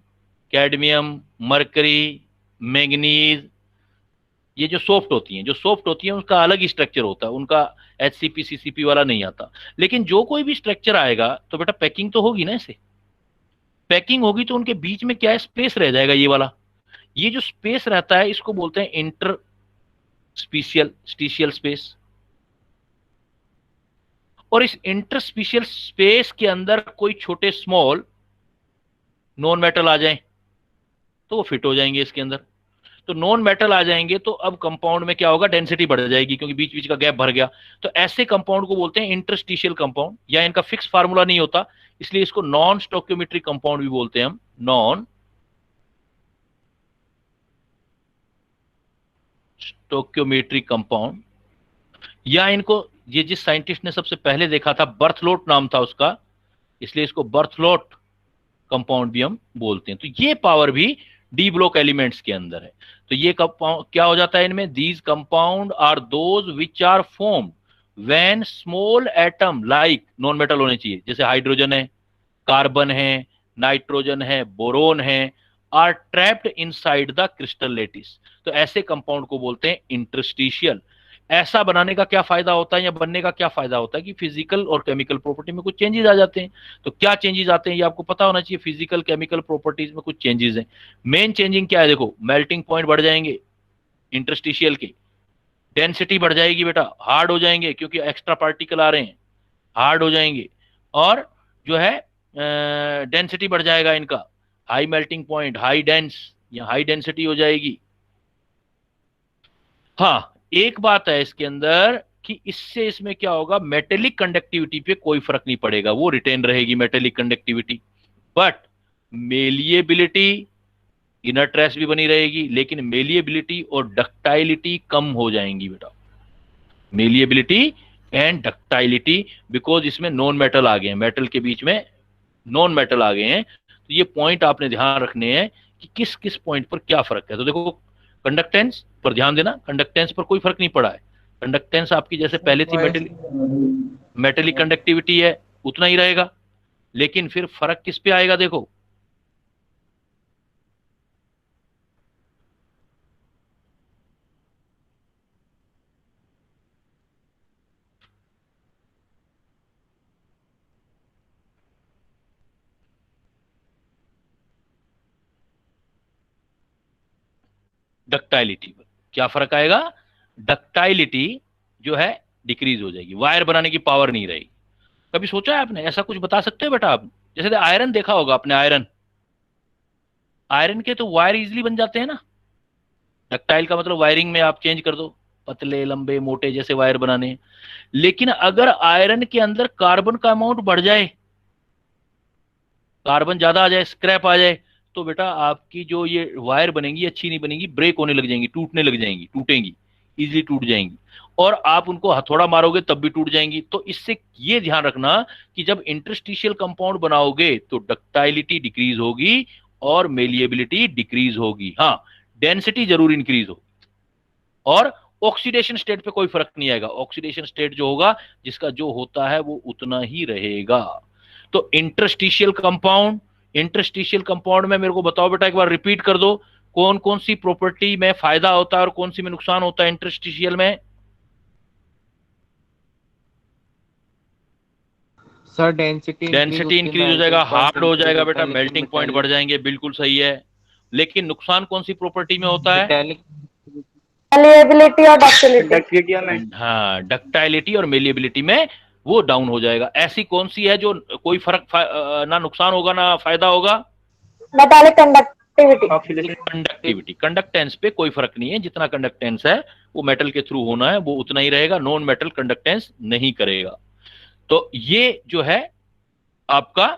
कैडमियम, मरकरी, मैग्नीज। ये जो सॉफ्ट होती हैं, जो सॉफ्ट होती हैं उनका अलग ही स्ट्रक्चर होता है, उनका HCP CCP वाला नहीं आता। लेकिन जो कोई भी स्ट्रक्चर आएगा तो बेटा पैकिंग तो होगी ना, ऐसे पैकिंग होगी तो उनके बीच में क्या है, स्पेस रह जाएगा ये वाला। ये जो स्पेस रहता है इसको बोलते हैं इंटर स्टीशियल स्पेस। और इस इंटरस्पीशियल स्पेस के अंदर कोई छोटे स्मॉल नॉन मेटल आ जाएं तो वो फिट हो जाएंगे इसके अंदर। तो नॉन मेटल आ जाएंगे तो अब कंपाउंड में क्या होगा, डेंसिटी बढ़ जाएगी क्योंकि बीच बीच का गैप भर गया। तो ऐसे कंपाउंड को बोलते हैं इंटरस्टिशियल कंपाउंड, या इनका फिक्स फार्मूला नहीं होता, इसलिए इसको नॉन स्टोक्योमेट्रिक कंपाउंड भी बोलते हैं हम, नॉन स्टोक्योमेट्रिक कंपाउंड। या इनको, ये जिस साइंटिस्ट ने सबसे पहले देखा था, बर्थलोट नाम था उसका, इसलिए इसको बर्थलोट कंपाउंड भी हम बोलते हैं। तो ये पावर भी डी ब्लॉक एलिमेंट्स के अंदर है। तो ये क्या हो जाता है इनमें, these compound are those which are formed when small atom like, non metal होने चाहिए, जैसे हाइड्रोजन है, कार्बन है, नाइट्रोजन है, बोरोन है, are trapped inside the crystal lattice. तो ऐसे कंपाउंड को बोलते हैं इंटरस्टिशियल। ऐसा बनाने का क्या फायदा होता है या बनने का क्या फायदा होता है कि फिजिकल और केमिकल प्रॉपर्टी में कुछ चेंजेस आ जाते हैं। तो क्या चेंजेस आते हैं ये आपको पता होना चाहिए। फिजिकल केमिकल प्रॉपर्टीज में कुछ चेंजेस हैं। मेन चेंजिंग क्या है, देखो मेल्टिंग पॉइंट बढ़ जाएंगे इंटरस्टिशियल के, डेंसिटी बढ़ जाएगी बेटा, हार्ड हो जाएंगे क्योंकि एक्स्ट्रा पार्टिकल आ रहे हैं, हार्ड हो जाएंगे। और जो है डेंसिटी बढ़ जाएगा इनका, high melting point, high dense या हाई डेंसिटी हो जाएगी। हाँ, एक बात है इसके अंदर कि इससे इसमें क्या होगा, मेटेलिक कंडक्टिविटी पे कोई फर्क नहीं पड़ेगा, वो रिटेन रहेगी metallic conductivity. But malleability, inner trace भी बनी रहेगी, लेकिन मेलिएबिलिटी और डक्टाइलिटी कम हो जाएंगी बेटा। मेलिएबिलिटी एंड डक्टाइलिटी, बिकॉज इसमें नॉन मेटल आ गए हैं, मेटल के बीच में नॉन मेटल आ गए हैं। तो ये पॉइंट आपने ध्यान रखने हैं कि किस किस पॉइंट पर क्या फर्क है। तो देखो कंडक्टेंस पर ध्यान देना, कंडक्टेंस पर कोई फर्क नहीं पड़ा है। कंडक्टेंस आपकी जैसे पहले थी मेटेलिक कंडक्टिविटी है उतना ही रहेगा, लेकिन फिर फर्क किस पे आएगा, देखो डक्टाइलिटी पर क्या फर्क आएगा, डक्टाइलिटी जो है डिक्रीज हो जाएगी, वायर बनाने की पावर नहीं रहेगी। कभी सोचा है आपने, ऐसा कुछ बता सकते हो बेटा आप? जैसे आयरन देखा होगा आपने, आयरन, आयरन के तो वायर इजीली बन जाते हैं ना। डक्टाइल का मतलब वायरिंग में आप चेंज कर दो, पतले लंबे मोटे जैसे वायर बनाने हैं। लेकिन अगर आयरन के अंदर कार्बन का अमाउंट बढ़ जाए, कार्बन ज्यादा आ जाए, स्क्रैप आ जाए, तो बेटा आपकी जो ये वायर बनेंगी अच्छी नहीं बनेगी, ब्रेक होने लग जाएंगी, टूटने लग जाएंगी, टूटेंगी, इजीली टूट जाएंगी। और आप उनको हथौड़ा मारोगे तब भी टूट जाएंगी। तो इससे ये ध्यान रखना कि जब इंटरस्टिशियल कंपाउंड बनाओगे तो डक्टाइलिटी डिक्रीज होगी और मेलिएबिलिटी डिक्रीज होगी। हाँ, डेंसिटी जरूर इंक्रीज होगी और ऑक्सीडेशन स्टेट पे कोई फर्क नहीं आएगा। ऑक्सीडेशन स्टेट जो होगा, जिसका जो होता है वो उतना ही रहेगा। तो इंटरस्टिशियल कंपाउंड में मेरे को बताओ बेटा, एक बार रिपीट कर दो, कौन कौन सी प्रॉपर्टी में फायदा होता है और कौन सी में नुकसान होता है इंटरस्टिशियल में? सर डेंसिटी इंक्रीज हो जाएगा, हार्ड हो जाएगा बेटा, मेल्टिंग पॉइंट बढ़ जाएंगे, बिल्कुल सही है। लेकिन नुकसान कौन सी प्रॉपर्टी में होता है? मेलिएबिलिटी और डक्टिलिटी। हाँ, डक्टाइलिटी और मेलिएबिलिटी में वो डाउन हो जाएगा। ऐसी कौन सी है जो कोई फर्क ना नुकसान होगा ना फायदा होगा? Metallic conductivity. कंडक्टेंस पे कोई फर्क नहीं है, जितना कंडक्टेंस है वो मेटल के थ्रू होना है वो उतना ही रहेगा, नॉन मेटल कंडक्टेंस नहीं करेगा। तो ये जो है आपका,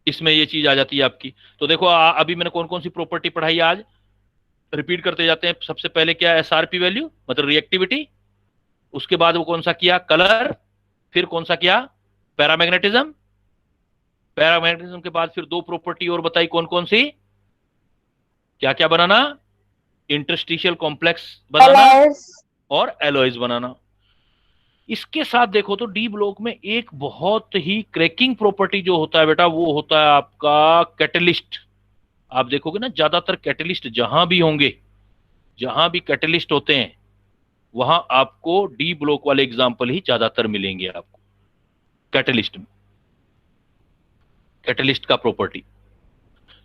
इसमें ये चीज आ जाती है आपकी। तो देखो अभी मैंने कौन कौन सी प्रॉपर्टी पढ़ाई आज, रिपीट करते जाते हैं। सबसे पहले क्या, एसआरपी वैल्यू मतलब रिएक्टिविटी, उसके बाद वो कौन सा किया, कलर, फिर कौन सा किया, पैरामैग्नेटिज्म के बाद फिर दो प्रॉपर्टी और बताई, कौन कौन सी, क्या क्या बनाना, इंटरस्टिशियल कॉम्प्लेक्स बनाना और एलॉयज बनाना। इसके साथ देखो तो डी ब्लॉक में एक बहुत ही क्रैकिंग प्रॉपर्टी जो होता है बेटा, वो होता है आपका कैटलिस्ट। आप देखोगे ना, ज्यादातर कैटलिस्ट जहां भी होंगे, जहां भी कैटलिस्ट होते हैं वहां आपको डी ब्लॉक वाले एग्जाम्पल ही ज्यादातर मिलेंगे आपको कैटलिस्ट में, कैटलिस्ट का प्रॉपर्टी।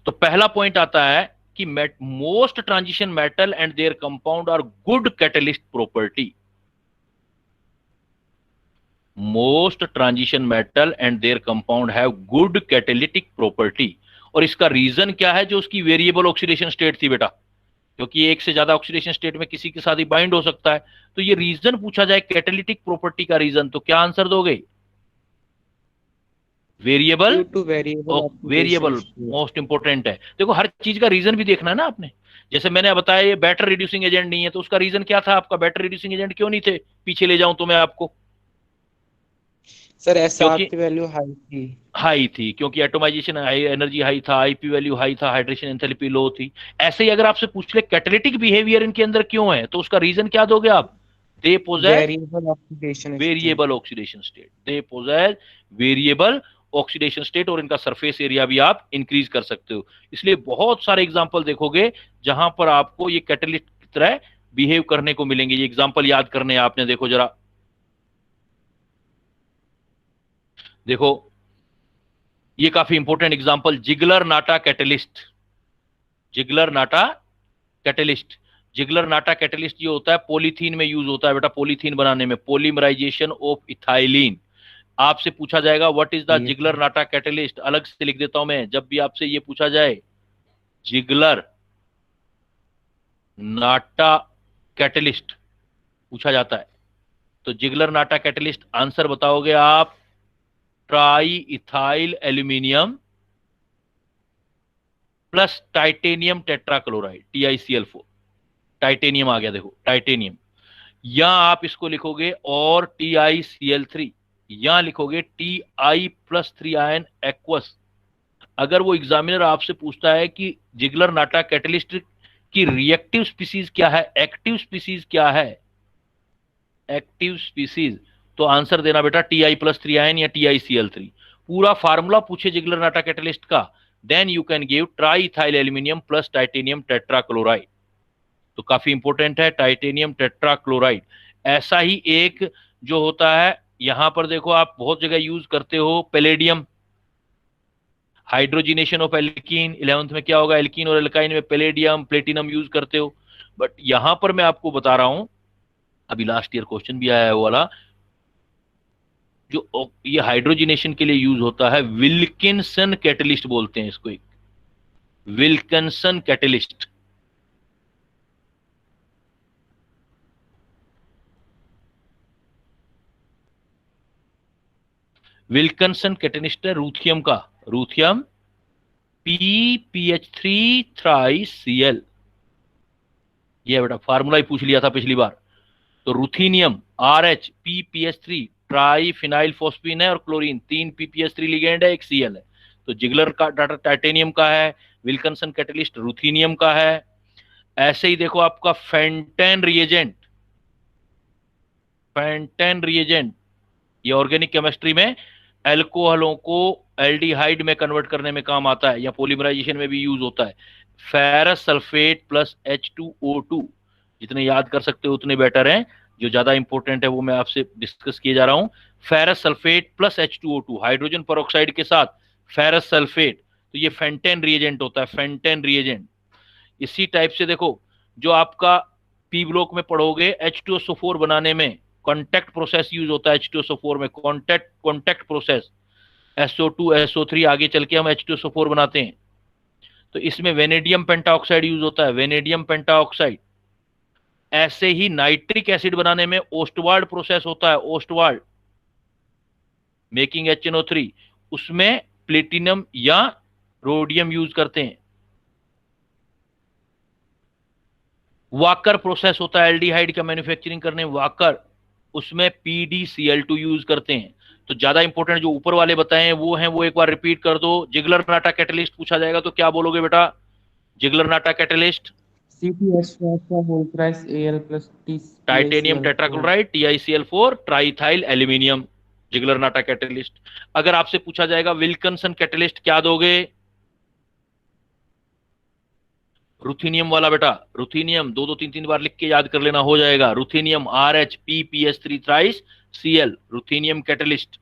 तो पहला पॉइंट आता है कि most transition metal and their compound are good catalyst property. Most transition metal and their compound have good catalytic property. और इसका रीजन क्या है, जो उसकी वेरिएबल ऑक्सीडेशन स्टेट थी बेटा, क्योंकि एक से ज्यादा ऑक्सीडेशन स्टेट में किसी के साथ ही बाइंड हो सकता है। तो ये रीजन पूछा जाए कैटेलिटिक प्रॉपर्टी का रीजन, तो क्या आंसर दोगे? वेरिएबल मोस्ट इंपोर्टेंट है। देखो हर चीज का रीजन भी देखना है ना आपने। जैसे मैंने बताया ये बैटर रिड्यूसिंग एजेंट नहीं है, तो उसका रीजन क्या था आपका, बैटर रिड्यूसिंग एजेंट क्यों नहीं थे? पीछे ले जाऊं तो मैं आपको, सर एसआर की वैल्यू हाई थी क्योंकि एटोमाइजेशन हाई, एनर्जी हाई था, आईपी वैल्यू हाई था, हाइड्रेशन एंथैल्पी लो थी। ऐसे ही अगर आपसे पूछ ले कैटालिटिक बिहेवियर इनके अंदर क्यों है, तो उसका रीजन क्या दोगे आप? They possess variable oxidation state, they possess variable oxidation state, और इनका सरफेस एरिया भी आप इंक्रीज कर सकते हो। इसलिए बहुत सारे एग्जांपल देखोगे जहां पर आपको ये कैटालिस्ट की तरह बिहेव करने को मिलेंगे। ये एग्जांपल याद करने हैं आपने, देखो जरा, देखो ये काफी important example, Ziggler Natta catalyst. Ziggler Natta catalyst ये होता है पॉलीथीन में यूज होता है बेटा, पॉलीथीन बनाने में, पॉलीमराइजेशन ऑफ इथाइलिन। आपसे पूछा जाएगा what is the Ziggler Natta catalyst, अलग से लिख देता हूं मैं, जब भी आपसे ये पूछा जाए जिगलर नाटा कैटलिस्ट पूछा जाता है, तो जिगलर नाटा कैटलिस्ट आंसर बताओगे आप, triethyl aluminium plus titanium tetrachloride, TiCl4, titanium आ गया, देखो टाइटेनियम, या आप इसको लिखोगे और TiCl3, या लिखोगे Ti+3 आयन एक्वस। अगर वो एग्जामिनर आपसे पूछता है कि जिगलर नाटा कैटलिस्ट की रिएक्टिव स्पीसीज क्या है, एक्टिव स्पीसीज क्या है, एक्टिव स्पीसीज, तो आंसर देना बेटा Ti+3 आयन या TiCl3। पूरा फार्मूला पूछे जिगलर नाटा कैटलिस्ट का, then you can give triethyl aluminium plus titanium tetrachloride. तो काफी इंपॉर्टेंट है टाइटेनियम टेट्राक्लोराइड। ऐसा ही एक जो होता है, यहां पर देखो आप बहुत जगह यूज करते हो palladium, hydrogenation of alkene, 11th में क्या होगा, एल्कीन और एल्काइन में पैलेडियम प्लेटिनम यूज करते हो। बट यहां पर मैं आपको बता रहा हूं, अभी लास्ट ईयर क्वेश्चन भी आया है वो वाला, जो ये हाइड्रोजिनेशन के लिए यूज होता है, विल्किंसन कैटलिस्ट बोलते हैं इसको, एक विल्किंसन कैटलिस्ट। विल्किंसन कैटलिस्ट है रूथियम का, रूथियम PPH3 3Cl, ये बेटा फार्मूला ही पूछ लिया था पिछली बार। तो रुथीनियम RH PPH3 try phenyl phosphine है, और क्लोरीन 3 PPH3 लिगेंड है, एक Cl है। तो जिगलर का डाटा टाइटेनियम का है, विल्किंसन कैटलिस्ट रुथेनियम का है। ऐसे ही देखो आपका फेंटेन रिएजेंट, फेंटेन रिएजेंट ये ऑर्गेनिक केमिस्ट्री में एल्कोहलों को एल्डिहाइड में कन्वर्ट करने में काम आता है, या पॉलीमराइजेशन में भी यूज होता है। फेरस सल्फेट प्लस H2O2, जितने याद कर सकते हो उतने बेटर हैं, जो ज्यादा इंपॉर्टेंट है वो मैं आपसे डिस्कस किए जा रहा हूं। Ferrous sulphate plus H2O2, hydrogen peroxide के साथ फेरस सल्फेट, तो ये फेंटेन रिएजेंट होता है, फेंटेन रिएजेंट। इसी टाइप से देखो जो आपका पी ब्लॉक में पढ़ोगे H2SO4 बनाने में कॉन्टैक्ट प्रोसेस यूज होता है। H2SO4 में कॉन्टैक्ट प्रोसेस, SO2 SO3, आगे चल के हम H2SO4 बनाते हैं। तो इसमें वेनेडियम पेंटाऑक्साइड यूज होता है, वेनेडियम पेंटाऑक्साइड। ऐसे ही नाइट्रिक एसिड बनाने में ओस्टवाल्ड प्रोसेस होता है, ओस्टवाल्ड मेकिंग HNO3, उसमें प्लेटिनम या रोडियम यूज करते हैं। वाकर प्रोसेस होता है एल्डिहाइड का मैन्युफैक्चरिंग करने, वाकर, उसमें PDCl2 यूज करते हैं। तो ज्यादा इंपॉर्टेंट जो ऊपर वाले बताए हैं वो हैं, वो एक बार रिपीट कर दो। जिगलर नाटा कैटलिस्ट पूछा जाएगा तो क्या बोलोगे बेटा? Ziegler Natta catalyst titanium tetrachloride TiCl4 triethyl aluminium, Ziegler Natta catalyst. अगर आपसे पूछा जाएगा विल्किंसन कैटलिस्ट क्या दोगे? रुथेनियम वाला बेटा, रुथेनियम 2-2-3-3 बार लिख के याद कर लेना, हो जाएगा। Ruthenium RHPPS3 thrice Cl, ruthenium catalyst.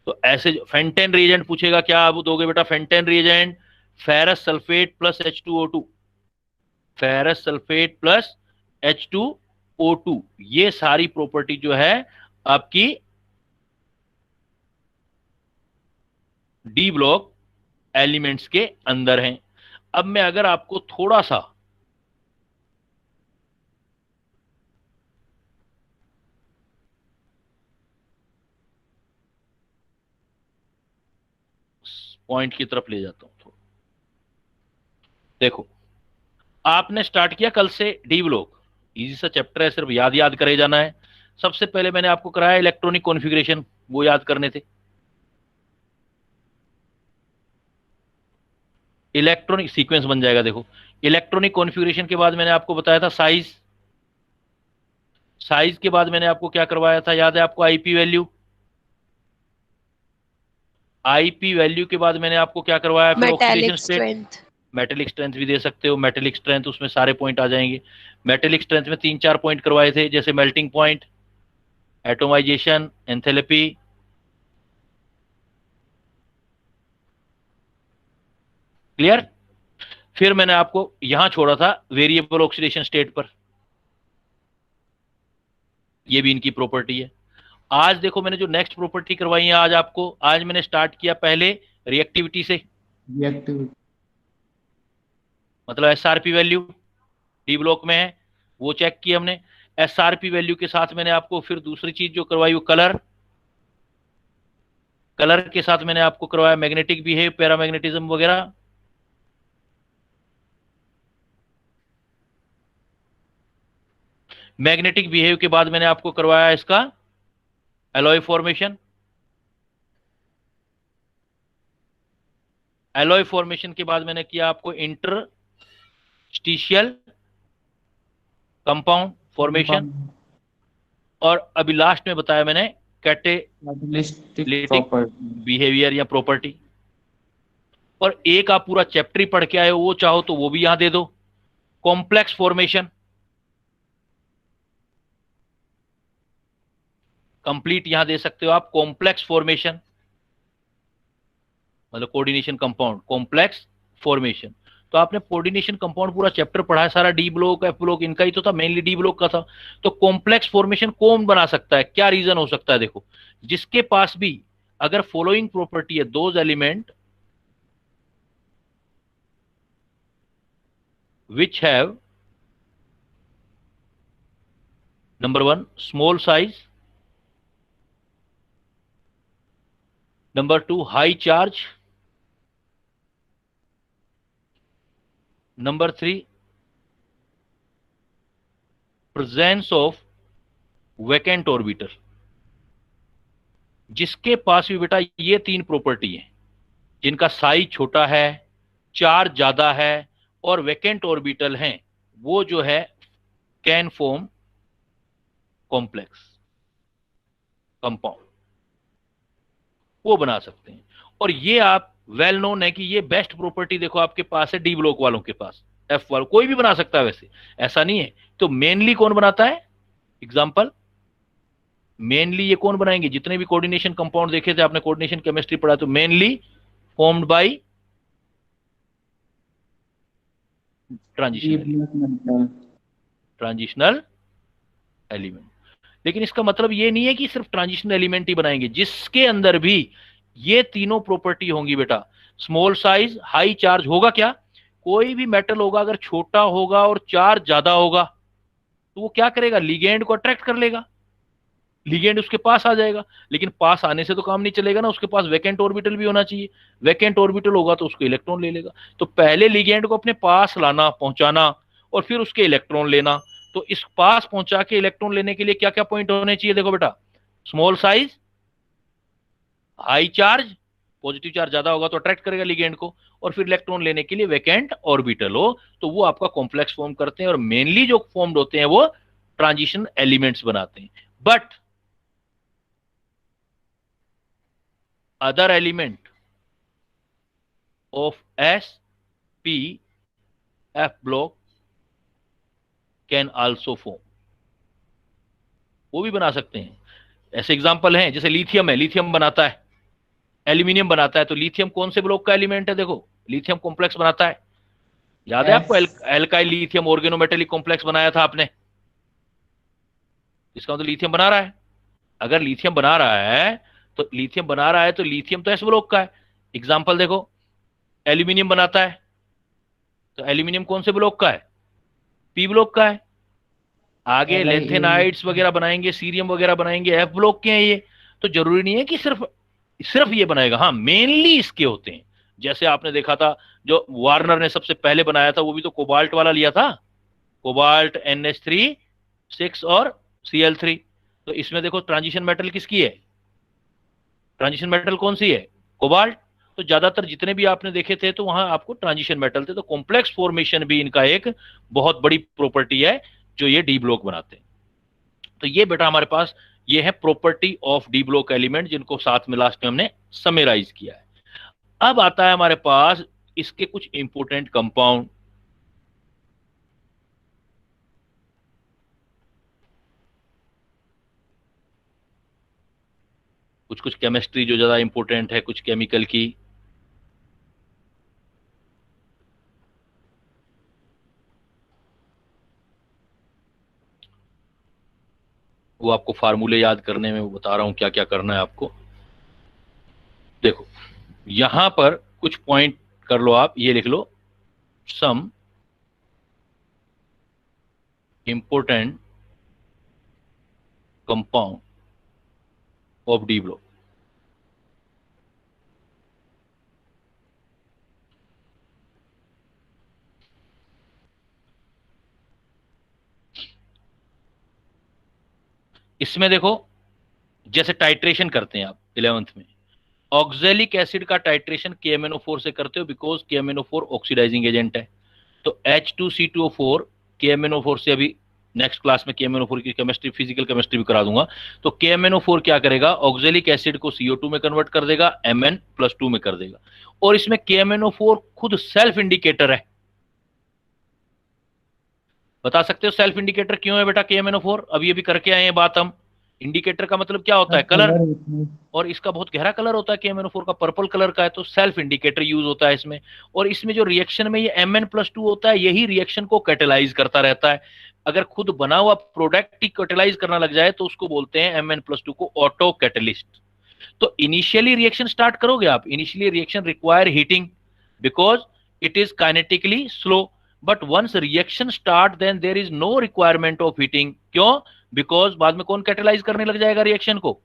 तो ऐसे फेंटेन रिएजेंट पूछेगा क्या आप दोगे बेटा? Fountain reagent ferrous sulphate plus H2O2, ferrous sulphate plus H2O2, ये सारी प्रॉपर्टी जो है आपकी डी ब्लॉक एलिमेंट्स के अंदर हैं। अब मैं अगर आपको थोड़ा सा पॉइंट की तरफ ले जाता हूं, थोड़ा देखो, आपने स्टार्ट किया कल से डी ब्लॉक, इजी सा चैप्टर है, सिर्फ याद याद करे जाना है। सबसे पहले मैंने आपको कराया इलेक्ट्रॉनिक कॉन्फ़िगरेशन, वो याद करने थे। इलेक्ट्रॉनिक सीक्वेंस बन जाएगा। देखो इलेक्ट्रॉनिक कॉन्फ़िगरेशन के बाद मैंने आपको बताया था साइज, साइज के बाद मैंने आपको क्या करवाया था, याद है आपको? आईपी वैल्यू, आईपी वैल्यू के बाद मैंने आपको क्या करवाया? फिर ऑक्सीडेशन स्टेट, मेटेलिक स्ट्रेंथ भी दे सकते हो, मेटेलिक स्ट्रेंथ, उसमें सारे पॉइंट आ जाएंगे। मेटेलिक स्ट्रेंथ में 3-4 पॉइंट करवाए थे, जैसे melting point, atomisation, enthalpy. Clear? फिर मैंने आपको यहां छोड़ा था वेरिएबल ऑक्सीडेशन स्टेट पर, ये भी इनकी प्रॉपर्टी है। आज देखो मैंने जो नेक्स्ट प्रॉपर्टी करवाई है आज आपको, आज मैंने स्टार्ट किया पहले रिएक्टिविटी से, मतलब एसआरपी वैल्यू डी ब्लॉक में है वो चेक किया हमने। एसआरपी वैल्यू के साथ मैंने आपको फिर दूसरी चीज जो करवाई वो कलर, कलर के साथ मैंने आपको करवाया मैग्नेटिक बिहेव, पैरामैग्नेटिज्म वगैरह। मैग्नेटिक बिहेव के बाद मैंने आपको करवाया इसका एलॉय फॉर्मेशन, एलॉय फॉर्मेशन के बाद मैंने किया आपको इंटरस्टिशियल कंपाउंड फॉर्मेशन, और अभी लास्ट में बताया मैंने कैटालिटिक बिहेवियर या प्रॉपर्टी। और एक आप पूरा चैप्टर ही पढ़ के आए हो, वो चाहो तो वो भी यहां दे दो, कॉम्प्लेक्स फॉर्मेशन, कंप्लीट यहां दे सकते हो आप, कॉम्प्लेक्स फॉर्मेशन मतलब कोऑर्डिनेशन कंपाउंड, कॉम्प्लेक्स फॉर्मेशन। तो आपने कोऑर्डिनेशन कंपाउंड पूरा चैप्टर पढ़ा है, सारा डी ब्लॉक एफ ब्लॉक इनका ही तो था, मेनली डी ब्लॉक का था। तो कॉम्प्लेक्स फॉर्मेशन कौन बना सकता है, क्या रीजन हो सकता है? देखो जिसके पास भी अगर फॉलोइंग प्रॉपर्टी है, those element which have number 1 small size, number 2 high charge, number 3 presence of vacant orbital। जिसके पास भी बेटा ये 3 प्रॉपर्टी है, जिनका साइज छोटा है, चार्ज ज्यादा है और वैकेंट ऑर्बिटल हैं, वो जो है कैन फॉर्म कॉम्प्लेक्स कंपाउंड, वो बना सकते हैं। और ये आप वेल नोन है कि ये बेस्ट प्रॉपर्टी देखो आपके पास है डी ब्लॉक वालों के पास, एफ वालों कोई भी बना सकता है, वैसे ऐसा नहीं है। तो मेनली कौन बनाता है, एग्जांपल, मेनली ये कौन बनाएंगे, जितने भी कोऑर्डिनेशन कंपाउंड देखे थे आपने, कोऑर्डिनेशन केमिस्ट्री पढ़ा, तो mainly formed by transitional element. लेकिन इसका मतलब ये नहीं है कि सिर्फ ट्रांजिशनल एलिमेंट ही बनाएंगे, जिसके अंदर भी ये तीनों प्रॉपर्टी होंगी बेटा, स्मॉल साइज, हाई चार्ज होगा क्या, कोई भी मेटल होगा अगर छोटा होगा और चार्ज ज्यादा होगा तो वो क्या करेगा, लिगेंड को अट्रैक्ट कर लेगा, लिगेंड उसके पास आ जाएगा। लेकिन पास आने से तो काम नहीं चलेगा ना, उसके पास वैकेंट ऑर्बिटल भी होना चाहिए, वैकेंट ऑर्बिटल होगा तो उसको इलेक्ट्रॉन ले लेगा। तो पहले लिगेंड को अपने पास लाना, पहुंचाना, और फिर उसके इलेक्ट्रॉन लेना। तो इस पास पहुंचा के इलेक्ट्रॉन लेने के लिए क्या क्या पॉइंट होने चाहिए, देखो बेटा, small size, high charge, positive charge ज्यादा होगा तो अट्रैक्ट करेगा लिगेंड को, और फिर इलेक्ट्रॉन लेने के लिए वैकेंट ऑर्बिटल हो, तो वो आपका कॉम्प्लेक्स फॉर्म करते हैं। और मेनली जो फॉर्म्ड होते हैं वो ट्रांजिशन एलिमेंट्स बनाते हैं। But other element of S, P, F block can also form, वो भी बना सकते हैं। ऐसे एग्जांपल हैं, जैसे लिथियम है, लिथियम बनाता है, एल्यूमिनियम बनाता है। तो लिथियम कौन से ब्लॉक का एलिमेंट है, देखो लिथियम कॉम्प्लेक्स बनाता है, याद है आपको, एल्काइल लिथियम ऑर्गेनोमेटेलिक कॉम्प्लेक्स बनाया था आपने, इसका मतलब लिथियम बना रहा है। अगर लिथियम बना रहा है तो लिथियम बना रहा है तो लिथियम तो एस ब्लॉक का है। एग्जांपल देखो, एल्यूमिनियम बनाता है तो एल्यूमिनियम कौन से ब्लॉक का है, पी ब्लॉक का है। आगे लेंथेनाइड्स वगैरह बनाएंगे, सीरियम वगैरह बनाएंगे, एफ ब्लॉक के हैं ये। तो जरूरी नहीं है कि सिर्फ ये बनाएगा, हाँ मेनली इसके होते हैं। जैसे आपने देखा था जो वार्नर ने सबसे पहले बनाया था, वो भी तो कोबाल्ट वाला लिया था, कोबाल्ट NH3 6 और Cl3। तो इसमें देखो ट्रांजिशन मेटल किसकी है, ट्रांजिशन मेटल कौन सी है, कोबाल्ट। तो ज्यादातर जितने भी आपने देखे थे तो वहां आपको ट्रांजिशन मेटल थे। तो कॉम्प्लेक्स फॉर्मेशन भी इनका एक बहुत बड़ी प्रॉपर्टी है जो ये डी ब्लॉक बनाते हैं। तो ये बेटा हमारे पास ये है property of d block element, जिनको साथ में लास्ट में हमने समराइज किया है। अब आता है हमारे पास इसके कुछ इंपोर्टेंट कंपाउंड। कुछ केमिस्ट्री जो ज्यादा इंपॉर्टेंट है, कुछ केमिकल की। वो आपको फार्मूले याद करने में बता रहा हूं क्या क्या करना है आपको। देखो यहां पर कुछ पॉइंट कर लो आप, ये लिख लो, some important compound of d block. इसमें देखो जैसे टाइट्रेशन करते हैं आप 11th में, ऑक्जेलिक एसिड का टाइट्रेशन KMnO4 से करते हो, बिकॉज KMnO4 ऑक्सीडाइजिंग एजेंट है। तो H2C2O4 KMnO4 से, अभी नेक्स्ट क्लास में KMnO4 की केमिस्ट्री, फिजिकल केमिस्ट्री भी करा दूंगा। तो KMnO4 क्या करेगा, ऑक्जेलिक एसिड को CO2 में कन्वर्ट कर देगा, Mn+2 में कर देगा। और इसमें KMnO4 खुद सेल्फ इंडिकेटर है। बता सकते हो सेल्फ इंडिकेटर क्यों है बेटा KMnO4? अभी अभी करके आए हैं बात हम। इंडिकेटर का मतलब क्या होता है, कलर, और इसका बहुत गहरा कलर होता है KMnO4 का, पर्पल कलर का है। तो सेल्फ इंडिकेटर यूज होता है इसमें। और इसमें जो रिएक्शन में ये Mn+2 होता है, यही रिएक्शन को कैटेलाइज करता रहता है। अगर खुद बना हुआ प्रोडक्ट ही कैटेलाइज करना लग जाए तो उसको बोलते हैं Mn+2 को ऑटो कैटेलिस्ट। तो इनिशियली रिएक्शन स्टार्ट करोगे आप, initially reaction require heating because it is kinetically slow, but once reaction start then there is no requirement of heating. क्यों? बिकॉज बाद में कौन कैटेलाइज करने लग जाएगा रिएक्शन को,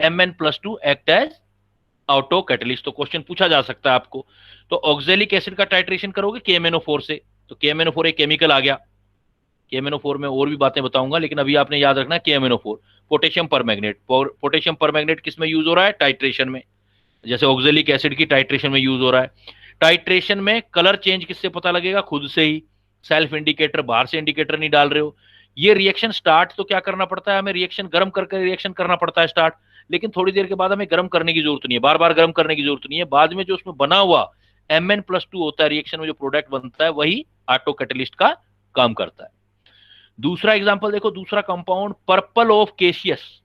Mn+2 act as auto catalyst. तो क्वेश्चन पूछा जा सकता है आपको। तो ऑक्जेलिक एसिड का टाइट्रेशन करोगे KMnO4 से, तो KMnO4 एक केमिकल आ गया। KMnO4 में और भी बातें बताऊंगा, लेकिन अभी आपने याद रखना KMnO4, potassium permanganate. Potassium permanganate किस में यूज हो रहा है, टाइट्रेशन में। जैसे ऑक्जेलिक एसिड की टाइट्रेशन में यूज हो रहा है। टाइट्रेशन में कलर चेंज किससे पता लगेगा? खुद से ही, सेल्फ इंडिकेटर, बाहर से इंडिकेटर नहीं डाल रहे हो। ये रिएक्शन स्टार्ट तो क्या करना पड़ता है हमें? रिएक्शन गर्म करके रिएक्शन करना पड़ता है स्टार्ट, लेकिन थोड़ी देर के बाद हमें गर्म करने की जरूरत नहीं है, बार बार गर्म करने की जरूरत नहीं है। बाद में जो उसमें बना हुआ Mn+2 होता है रिएक्शन में, जो प्रोडक्ट बनता है वही ऑटो कैटलिस्ट का काम करता है। दूसरा एग्जांपल देखो, दूसरा compound purple of Cassius,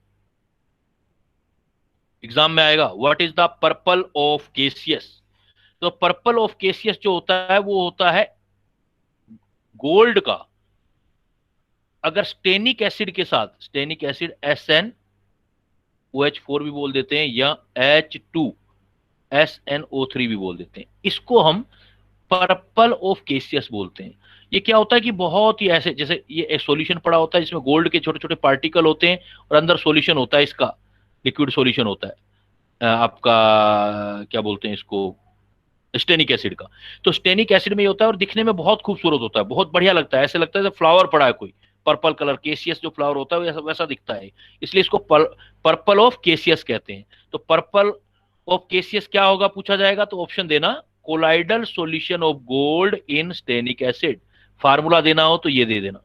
exam में आएगा, what is the purple of Cassius? तो पर्पल ऑफ केसियस जो होता है वो होता है गोल्ड का, अगर स्टेनिक एसिड के साथ, स्टेनिक एसिड SnOH4 भी बोल देते हैं या H2SnO3 भी बोल देते हैं, इसको हम पर्पल ऑफ केसियस बोलते हैं। ये क्या होता है कि बहुत ही ऐसे, जैसे ये एक सॉल्यूशन पड़ा होता है जिसमें गोल्ड के छोटे छोटे पार्टिकल होते हैं और अंदर सॉल्यूशन होता है, इसका लिक्विड सॉल्यूशन होता है आपका, क्या बोलते हैं इसको, स्टेनिक एसिड का। तो स्टेनिक एसिड में ये होता है और दिखने में बहुत खूबसूरत होता है, बहुत बढ़िया लगता है, ऐसे लगता है जैसे फ्लावर पड़ा है कोई, पर्पल कलर, केसियस जो फ्लावर होता है वैसा वैसा दिखता है, इसलिए इसको पर्पल ऑफ केसियस कहते हैं। तो पर्पल ऑफ केसियस क्या होगा पूछा जाएगा तो ऑप्शन देना, colloidal solution of gold in stannic acid. Formula देना हो तो ये दे देना,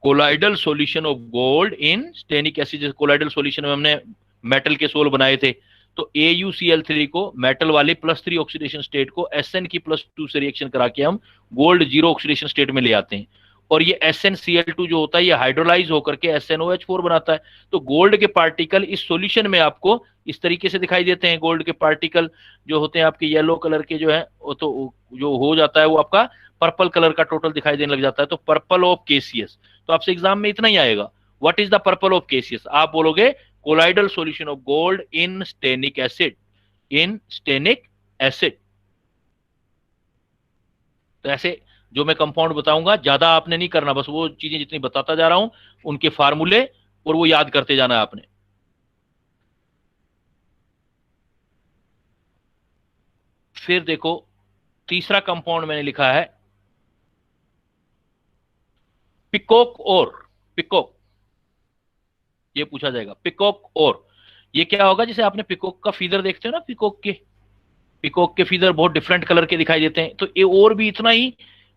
colloidal solution of gold in stannic acid. जैसे कोलाइडल सॉल्यूशन में हमने मेटल के सोल बनाए थे, तो AuCl3 को, मेटल वाले +3 ऑक्सीडेशन स्टेट को Sn की +2 से रिएक्शन करा के हम गोल्ड 0 ऑक्सीडेशन स्टेट में ले आते हैं, और ये SnCl2 जो होता है ये हाइड्रोलाइज होकर के SnOH4 बनाता है। तो गोल्ड के पार्टिकल इस सॉल्यूशन में आपको इस तरीके से दिखाई देते हैं। गोल्ड के पार्टिकल जो होते हैं आपके येलो कलर के जो है, वो तो जो हो जाता है वो आपका पर्पल कलर का टोटल दिखाई देने लग जाता है। तो पर्पल ऑफ केसियस, तो आपसे एग्जाम में इतना ही आएगा, what is the purple of Cassius? आप बोलोगे colloidal solution of gold in stannic acid, in stannic acid. तो ऐसे जो मैं कंपाउंड बताऊंगा ज्यादा आपने नहीं करना, बस वो चीजें जितनी बताता जा रहा हूं उनके फार्मूले और वो याद करते जाना है आपने। फिर देखो तीसरा कंपाउंड मैंने लिखा है पिकॉक और, पिकॉक, ये पूछा जाएगा पिकॉक और, ये क्या होगा? जैसे आपने पिकॉक का फीदर देखते हो ना, पिकॉक के फीदर बहुत डिफरेंट कलर के दिखाई देते हैं, तो ये और भी इतना ही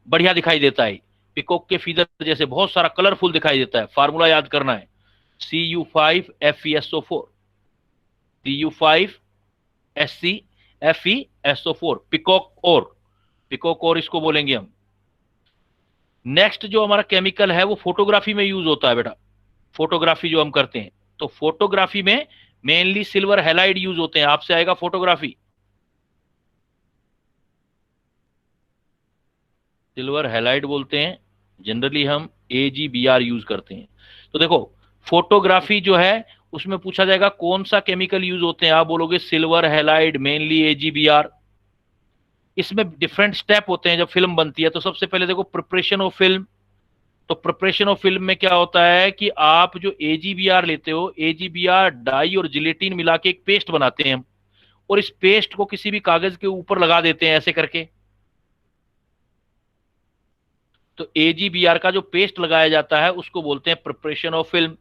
बढ़िया दिखाई देता है। पिकॉक के फीदर जैसे बहुत सारा कलरफुल दिखाई देता है। फार्मूला याद करना है, Cu5FeSO4, Cu5SCFeSO4, पिकॉक और, पिकॉक और इसको बोलेंगे हम। नेक्स्ट जो हमारा केमिकल है वो फोटोग्राफी में यूज होता है बेटा, फोटोग्राफी जो हम करते हैं, तो फोटोग्राफी में मेनली सिल्वर हैलाइड यूज होते हैं। आपसे आएगा फोटोग्राफी, सिल्वर हैलाइड बोलते हैं, जनरली हम AgBr यूज करते हैं। तो देखो फोटोग्राफी जो है उसमें पूछा जाएगा कौन सा केमिकल यूज होते हैं, आप बोलोगे सिल्वर हैलाइड, मेनली AgBr। इसमें डिफरेंट स्टेप होते हैं जब फिल्म बनती है। तो सबसे पहले देखो प्रिपरेशन ऑफ फिल्म, तो प्रिपरेशन ऑफ फिल्म में क्या होता है कि आप जो AgBr लेते हो, AgBr डाई और जिलेटिन मिला के एक पेस्ट बनाते हैं हम, और इस पेस्ट को किसी भी कागज के ऊपर लगा देते हैं ऐसे करके। तो AgBr का जो पेस्ट लगाया जाता है उसको बोलते हैं प्रिपरेशन ऑफ फिल्म।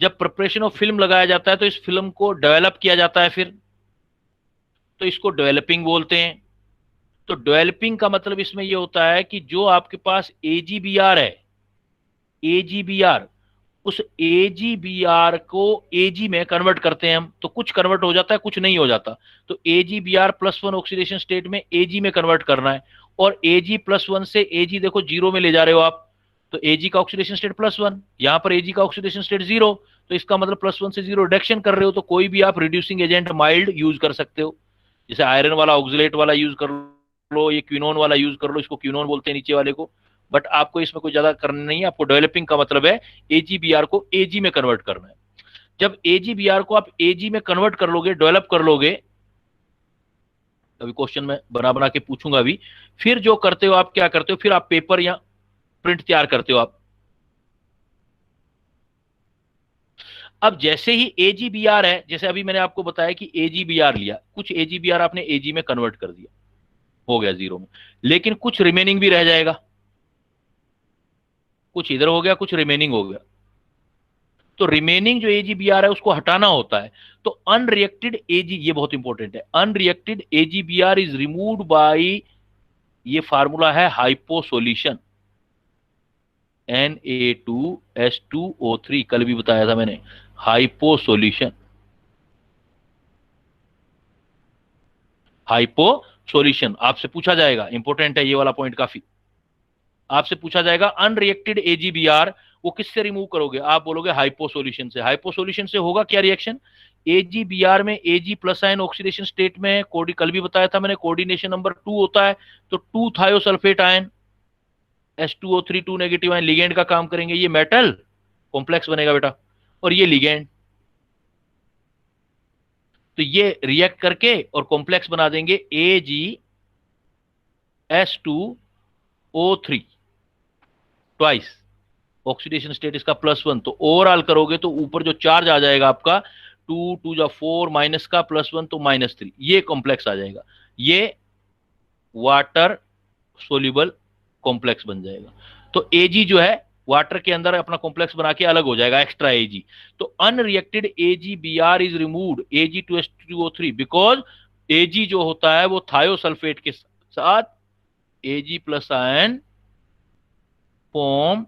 जब प्रिपरेशन ऑफ फिल्म लगाया जाता है तो इस फिल्म को डेवलप किया जाता है फिर, तो इसको डेवलपिंग बोलते हैं। तो डेवलपिंग का मतलब इसमें यह होता है कि जो आपके पास AgBr है, AgBr, उस AgBr को Ag में कन्वर्ट करते हैं हम, तो कुछ कन्वर्ट हो जाता है कुछ नहीं हो जाता। तो AgBr+1 ऑक्सीडेशन स्टेट में Ag में कन्वर्ट करना है, और Ag+1 से Ag देखो 0 में ले जा रहे हो आप, तो Ag का ऑक्सीडेशन स्टेट +1, यहां पर Ag का ऑक्सीडेशन स्टेट 0, तो इसका मतलब +1 से 0 रिडक्शन कर रहे हो। तो कोई भी आप रिड्यूसिंग एजेंट माइल्ड यूज कर सकते हो, जैसे आयरन वाला ऑक्सलेट वाला यूज कर लो, ये क्विनोन वाला यूज कर लो, इसको क्विनोन बोलते हैं नीचे वाले को। बट आपको इसमें कोई ज्यादा करना नहीं है, आपको डेवलपिंग का मतलब है AgBr को Ag में कन्वर्ट करना है। जब AgBr को आप Ag में कन्वर्ट कर लोगे, डेवलप कर लोगे, अभी क्वेश्चन में बना बना के पूछूंगा अभी, फिर जो करते हो आप क्या करते हो, फिर आप पेपर या प्रिंट तैयार करते हो आप। अब जैसे ही AgBr है, जैसे अभी मैंने आपको बताया कि AgBr लिया, कुछ AgBr आपने Ag में कन्वर्ट कर दिया, हो गया 0 में, लेकिन कुछ रिमेनिंग भी रह जाएगा, कुछ इधर हो गया कुछ रिमेनिंग हो गया। तो रिमेनिंग जो AgBr है उसको हटाना होता है। तो अनरिएक्टेड Ag, ये बहुत इंपॉर्टेंट है, unreacted AgBr is removed by, ये फार्मूला है हाइपो सॉल्यूशन, Na2H2O3, कल भी बताया था मैंने, हाइपो सॉल्यूशन, हाइपो सॉल्यूशन। आपसे पूछा जाएगा, इंपॉर्टेंट है ये वाला पॉइंट काफी, आपसे पूछा जाएगा अनरिएक्टेड AgBr वो किससे रिमूव करोगे, आप बोलोगे हाइपो सॉल्यूशन से। हाइपो सॉल्यूशन से होगा क्या रिएक्शन, AgBr में Ag plus ion oxidation state में, कल भी बताया था मैंने, कोऑर्डिनेशन नंबर 2 होता है, तो 2 thiosulphate ion H2O3 2 negative ion ligand का काम करेंगे, ये मेटल कॉम्प्लेक्स बनेगा बेटा, और ये लिगेंड, तो ये रिएक्ट करके और कॉम्प्लेक्स बना देंगे AgS2O3 ट्वाइस, ऑक्सीडेशन स्टेट इसका +1, तो ओवरऑल करोगे तो ऊपर जो चार्ज आ जाएगा आपका 2 2 जा 4 माइनस का +1 तो -3, ये कॉम्प्लेक्स आ जाएगा, ये वाटर सोल्यूबल कॉम्प्लेक्स बन जाएगा। तो Ag जो है वाटर के अंदर अपना कॉम्प्लेक्स बना के अलग हो जाएगा, एक्स्ट्रा Ag। तो unreacted AgBr is removed Ag2H2O3 because Ag जो होता है वो थायोसल्फेट के साथ Ag plus ion form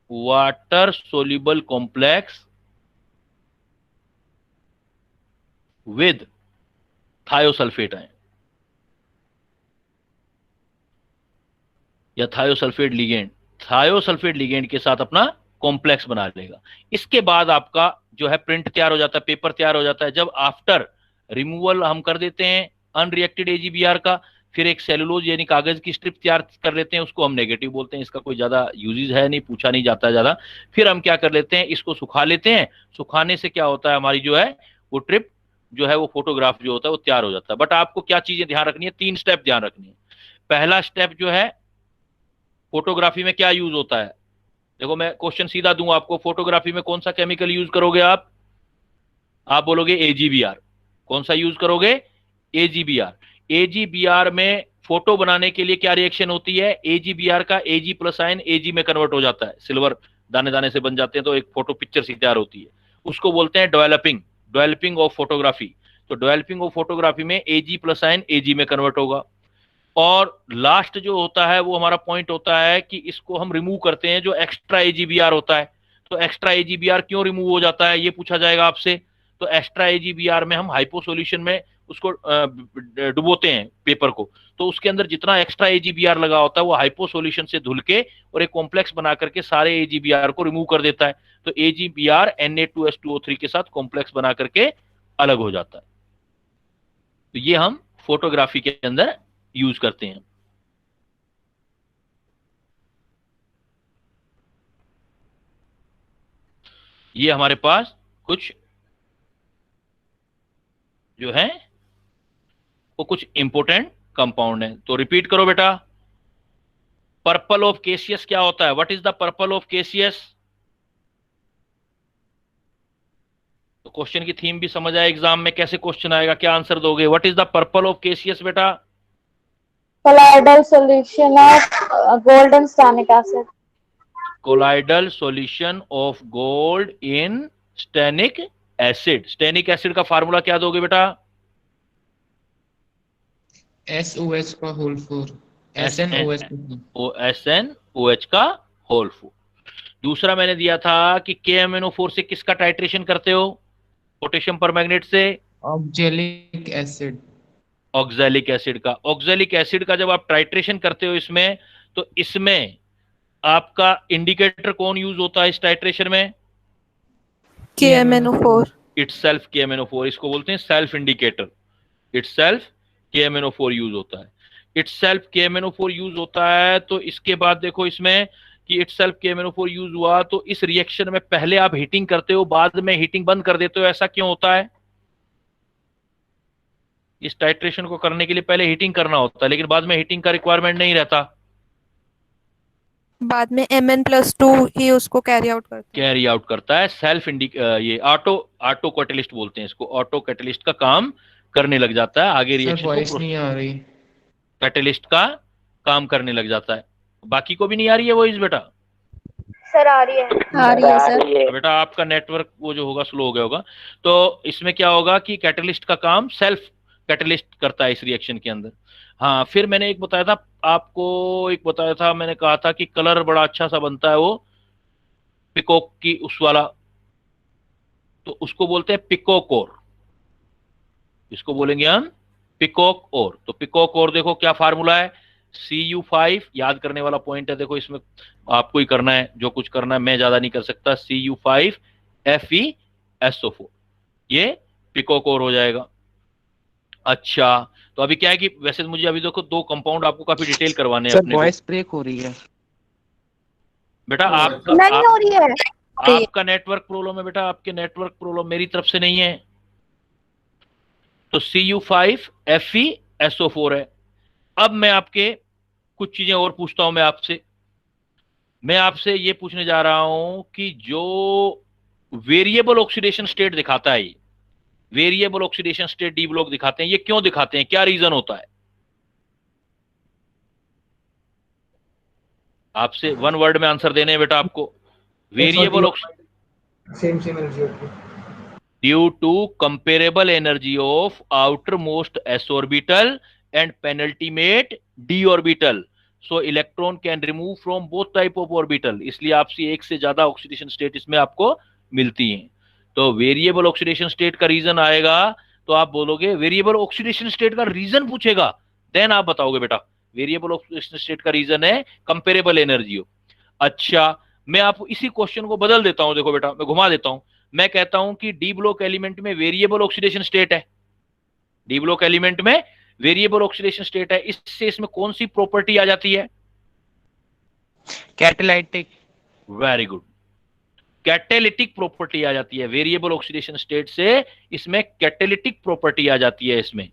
water soluble complex with thiosulphate ion या थायोसल्फेट लिगेंड, थायोसल्फेट लिगेंड के साथ अपना कॉम्प्लेक्स बना लेगा। इसके बाद आपका जो है प्रिंट तैयार हो जाता है, पेपर तैयार हो जाता है। जब आफ्टर रिमूवल हम कर देते हैं अनरिएक्टेड AgBr का, फिर एक सेलुलोज यानी कागज की स्ट्रिप तैयार कर लेते हैं, उसको हम नेगेटिव बोलते हैं, इसका कोई ज्यादा यूजेज है नहीं, पूछा नहीं जाता है ज्यादा। फिर हम क्या कर लेते हैं, इसको सुखा लेते हैं, सुखाने से क्या होता है, हमारी जो है वो ट्रिप जो है वो फोटोग्राफ जो होता है वो तैयार हो जाता है। बट आपको क्या चीजें ध्यान रखनी है, 3 स्टेप ध्यान रखनी है। पहला स्टेप जो है, फोटोग्राफी में क्या यूज होता है, देखो मैं क्वेश्चन सीधा दूं आपको, फोटोग्राफी में कौन सा केमिकल यूज करोगे आप बोलोगे AgBr, कौन सा यूज करोगे AgBr। AgBr में फोटो बनाने के लिए क्या रिएक्शन होती है, AgBr का Ag प्लस आयन Ag में कन्वर्ट हो जाता है, सिल्वर दाने दाने से बन जाते हैं, तो एक फोटो पिक्चर सी तैयार होती है, उसको बोलते हैं डेवलपिंग ऑफ फोटोग्राफी। तो डेवलपिंग ऑफ फोटोग्राफी में Ag प्लस आयन Ag में कन्वर्ट होगा। और लास्ट जो होता है वो हमारा पॉइंट होता है कि इसको हम रिमूव करते हैं, जो एक्स्ट्रा AgBr होता है। तो एक्स्ट्रा AgBr क्यों रिमूव हो जाता है, ये पूछा जाएगा आपसे। तो एक्स्ट्रा AgBr में हम हाइपो सॉल्यूशन में उसको डुबोते हैं पेपर को, तो उसके अंदर जितना एक्स्ट्रा AgBr लगा होता है वो हाइपो सॉल्यूशन से धुल के और एक कॉम्प्लेक्स बना करके सारे AgBr को रिमूव कर देता है। तो AgBr Na2H2O3 के साथ कॉम्प्लेक्स बना करके अलग हो जाता है। तो ये हम फोटोग्राफी के अंदर यूज करते हैं। ये हमारे पास कुछ जो है वो कुछ इंपोर्टेंट कंपाउंड है, तो रिपीट करो बेटा। पर्पल ऑफ केसियस क्या होता है, what is the purple of Cassius. तो क्वेश्चन की थीम भी समझ आए, एग्जाम में कैसे क्वेश्चन आएगा, क्या आंसर दोगे। What is the purple of Cassius बेटा। Colloidal solution of gold and stannic acid. Colloidal solution of gold in stannic acid. Stannic acid का फार्मूला क्या दोगे बेटा। SOH का होल 4, SNOH SNOH का होल 4। दूसरा मैंने दिया था कि KMnO4 से किसका टाइट्रेशन करते हो, पोटेशियम परमैंगनेट से ऑक्जेलिक एसिड, ऑक्जेलिक एसिड का। ऑक्जेलिक एसिड का जब आप टाइट्रेशन करते हो इसमें, तो इसमें आपका इंडिकेटर कौन यूज होता है इस टाइट्रेशन में, KMnO4 इटसेल्फ KMnO4, इसको बोलते हैं self indicator. Itself KMnO4 use होता है, इटसेल्फ KMnO4 यूज होता है। तो इसके बाद देखो इसमें कि इटसेल्फ KMnO4 यूज हुआ, तो इस रिएक्शन में पहले आप हीटिंग करते हो, बाद में हीटिंग बंद कर देते हो, ऐसा क्यों होता है। इस टाइट्रेशन को करने के लिए पहले हीटिंग करना होता है, लेकिन बाद में हीटिंग का रिक्वायरमेंट नहीं रहता, बाद में Mn+2 ही उसको कैरी आउट करता है। सेल्फ ये ऑटो कैटलिस्ट बोलते हैं इसको, ऑटो कैटलिस्ट का काम करने लग जाता है, आगे रिएक्शन को नहीं आ रही, कैटलिस्ट का काम करने लग जाता है। बाकी को भी नहीं आ रही है वो इस बेटा। सर आ रही है सर। बेटा आपका नेटवर्क वो जो होगा स्लो हो गया होगा। तो इसमें क्या होगा कि कैटलिस्ट का काम सेल्फ कैटलिस्ट करता है इस रिएक्शन के अंदर। हाँ, फिर मैंने एक बताया था आपको, एक बताया था मैंने, कहा था कि कलर बड़ा अच्छा सा बनता है वो पिकॉक की उस वाला, तो उसको बोलते हैं पिकॉक ओर। इसको बोलेंगे हम पिकॉक ओर। तो पिकॉक ओर देखो क्या फार्मूला है, Cu5, याद करने वाला पॉइंट है, देखो इसमें आपको ही करना है जो कुछ करना है, मैं ज्यादा नहीं कर सकता। Cu5 FeSO4, ये पिकॉक ओर हो जाएगा। अच्छा, तो अभी क्या है कि वैसे मुझे अभी देखो दो कंपाउंड आपको काफी डिटेल करवाने हैं सर अपने को। वॉइस ब्रेक हो रही है। बेटा आपका नहीं हो रही है। आपका नेटवर्क प्रॉब्लम है बेटा, आपके नेटवर्क प्रॉब्लम मेरी तरफ से नहीं है। तो Cu5 FeSO4 है। अब मैं आपके कुछ चीजें और पूछता हूं, मैं आपसे ये पूछने जा रहा हूं कि जो वेरिएबल ऑक्सीडेशन स्टेट दिखाता है, ये variable oxidation state D block दिखाते हैं, ये क्यों दिखाते हैं, क्या रीजन होता है? आपसे वन वर्ड में आंसर देने हैं बेटा आपको। वेरिएबल सेम एनर्जी होती है due to comparable energy of outer most S orbital and penultimate D orbital, so electron can remove from both type of orbital. इसलिए आपसे एक से ज्यादा ऑक्सीडेशन स्टेट इसमें आपको मिलती हैं। तो वेरिएबल ऑक्सीडेशन स्टेट का रीजन आएगा तो आप बोलोगे, वेरिएबल ऑक्सीडेशन स्टेट का रीजन पूछेगा देन आप बताओगे बेटा वेरिएबल ऑक्सीडेशन स्टेट का रीजन है कंपेरेबल एनर्जी हो। अच्छा, मैं आपको इसी क्वेश्चन को बदल देता हूं, देखो बेटा मैं घुमा देता हूं, मैं कहता हूं कि डी ब्लॉक एलिमेंट में वेरिएबल ऑक्सीडेशन स्टेट है, डी ब्लॉक एलिमेंट में वेरिएबल ऑक्सीडेशन स्टेट है, इससे इसमें कौन सी प्रॉपर्टी आ जाती है? Catalytic. Very good, catalytic property आ जाती है। वेरिएबल ऑक्सीडेशन स्टेट से इसमें कैटेलिटिक प्रॉपर्टी आ जाती है, इसमें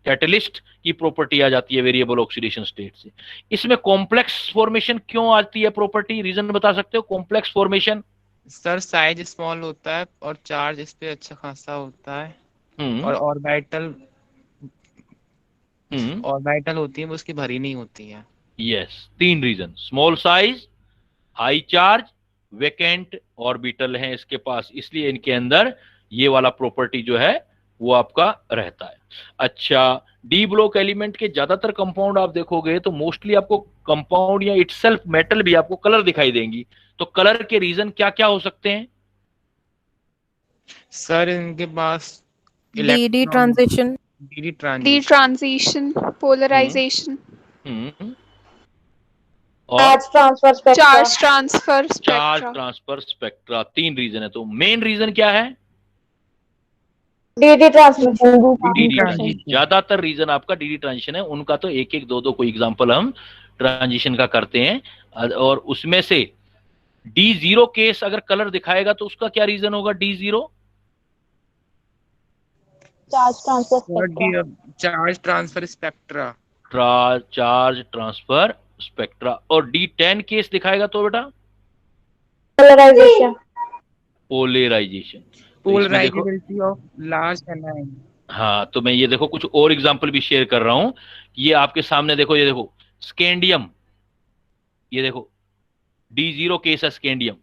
कैटलिस्ट की प्रॉपर्टी आ जाती है वेरिएबल ऑक्सीडेशन स्टेट से। इसमें कॉम्प्लेक्स फॉर्मेशन क्यों आती है प्रॉपर्टी, रीजन बता सकते हो? Complex formation sir size small होता है और चार्ज इस पे अच्छा खासा होता है और ऑर्बिटल होती है वो उसकी भरी नहीं होती है। यस, तीन reason, small size, high charge, vacant orbital है इसके पास, इसलिए इनके अंदर ये वाला प्रॉपर्टी जो है वो आपका रहता है। अच्छा, डी ब्लॉक एलिमेंट के ज्यादातर कंपाउंड आप देखोगे तो मोस्टली आपको कंपाउंड या इटसेल्फ मेटल भी आपको कलर दिखाई देंगी। तो कलर के रीजन क्या क्या हो सकते हैं? सर इनके पास d transition, d transition, polarisation, और चार्ज ट्रांसफर स्पेक्ट्रा, तीन रीजन है। तो मेन रीजन क्या है? DD transmission. ज्यादातर रीजन आपका डीडी ट्रांजिशन है। उनका तो एक एक दो दो कोई एग्जांपल हम ट्रांजिशन का करते हैं, और उसमें से D0 केस अगर कलर दिखाएगा तो उसका क्या रीजन होगा? D0 charge transfer spectra, charge transfer spectra. और D10 केस दिखाएगा तो बेटा polarization polarizability of large anion. हाँ, तो मैं ये देखो कुछ और एग्जांपल भी शेयर कर रहा हूं। ये आपके सामने देखो, ये देखो स्कैंडियम, ये देखो D0 केस है स्कैंडियम,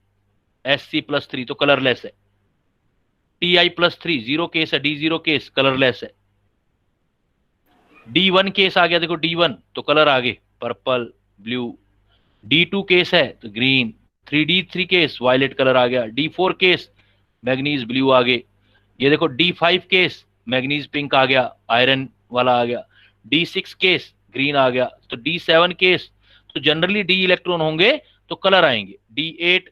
Sc+3 तो कलरलेस है। Ti+3 0 केस है, D0 केस कलरलेस है। D1 केस आ गया, देखो D1 तो कलर आगे पर्पल ब्लू। D2 केस है तो green. 3D3 case violet colour आ गया। D4 केस मैग्नीज ब्लू आगे। ये देखो D5 केस मैग्नीज पिंक आ गया, आयरन वाला आ गया। D6 केस ग्रीन आ गया। तो D7 केस तो जनरली D इलेक्ट्रॉन होंगे तो कलर आएंगे। D8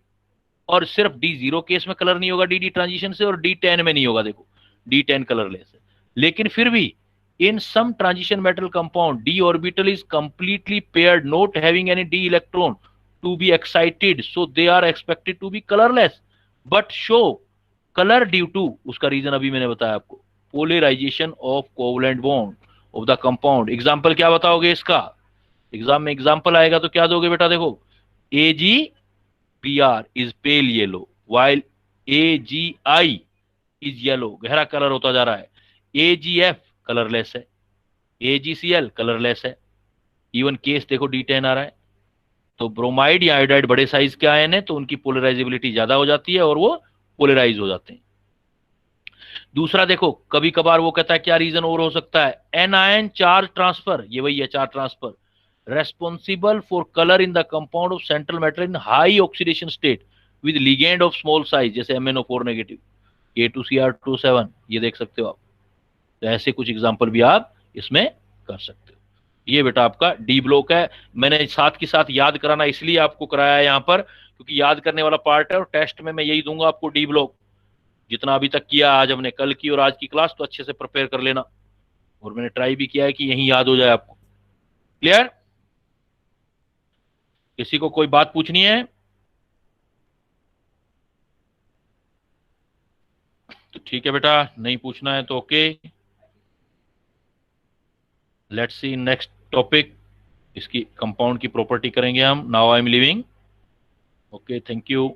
और सिर्फ D0 केस में कलर नहीं होगा डी ट्रांजिशन से, और D10 में नहीं होगा। देखो D10 कलरलेस है। लेकिन फिर भी in some transition metal compound d orbital is completely paired, not having any d electron to be excited, so they are expected to be colorless but show color due to, उसका रीजन अभी मैंने बताया आपको, polarization of covalent bond of the compound. Example क्या बताओगे इसका? एग्जाम में एग्जांपल आएगा तो क्या दोगे बेटा? देखो AgBr is pale yellow while AgI is yellow, गहरा कलर होता जा रहा है। AgF कलरलेस है, AgCl कलरलेस है। इवन केस देखो D10 आ रहा है। तो ब्रोमाइड या आयोडाइड बड़े साइज के आयन है, तो उनकी पोलराइजेबिलिटी ज्यादा हो जाती है और वो पोलराइज हो जाते हैं। दूसरा देखो, कभी कभार वो कहता है क्या रीजन और हो सकता है, एनायन चार्ज ट्रांसफर, ये वही है charge transfer, responsible for colour in the compound of central matter in high oxidation state with ligand of small size, जैसे MnO4 नेगेटिव, A2Cr27, ये देख सकते हो आप। तो ऐसे कुछ एग्जांपल भी आप इसमें कर सकते हो। ये बेटा आपका डी ब्लॉक है। मैंने साथ के साथ याद कराना इसलिए आपको कराया यहाँ पर, क्योंकि याद करने वाला पार्ट है और टेस्ट में मैं यही दूंगा आपको, डी ब्लॉक। जितना अभी तक किया आज हमने, कल की और आज की क्लास, तो अच्छे से प्रिपेयर कर लेना। और मैंने ट्राई भी किया है कि यही याद हो जाए आपको। क्लियर? किसी को कोई बात पूछनी है तो ठीक है बेटा, नहीं पूछना है तो okay. Let's see next topic, इसकी कंपाउंड की प्रॉपर्टी करेंगे हम। Now I am living. Okay, thank you.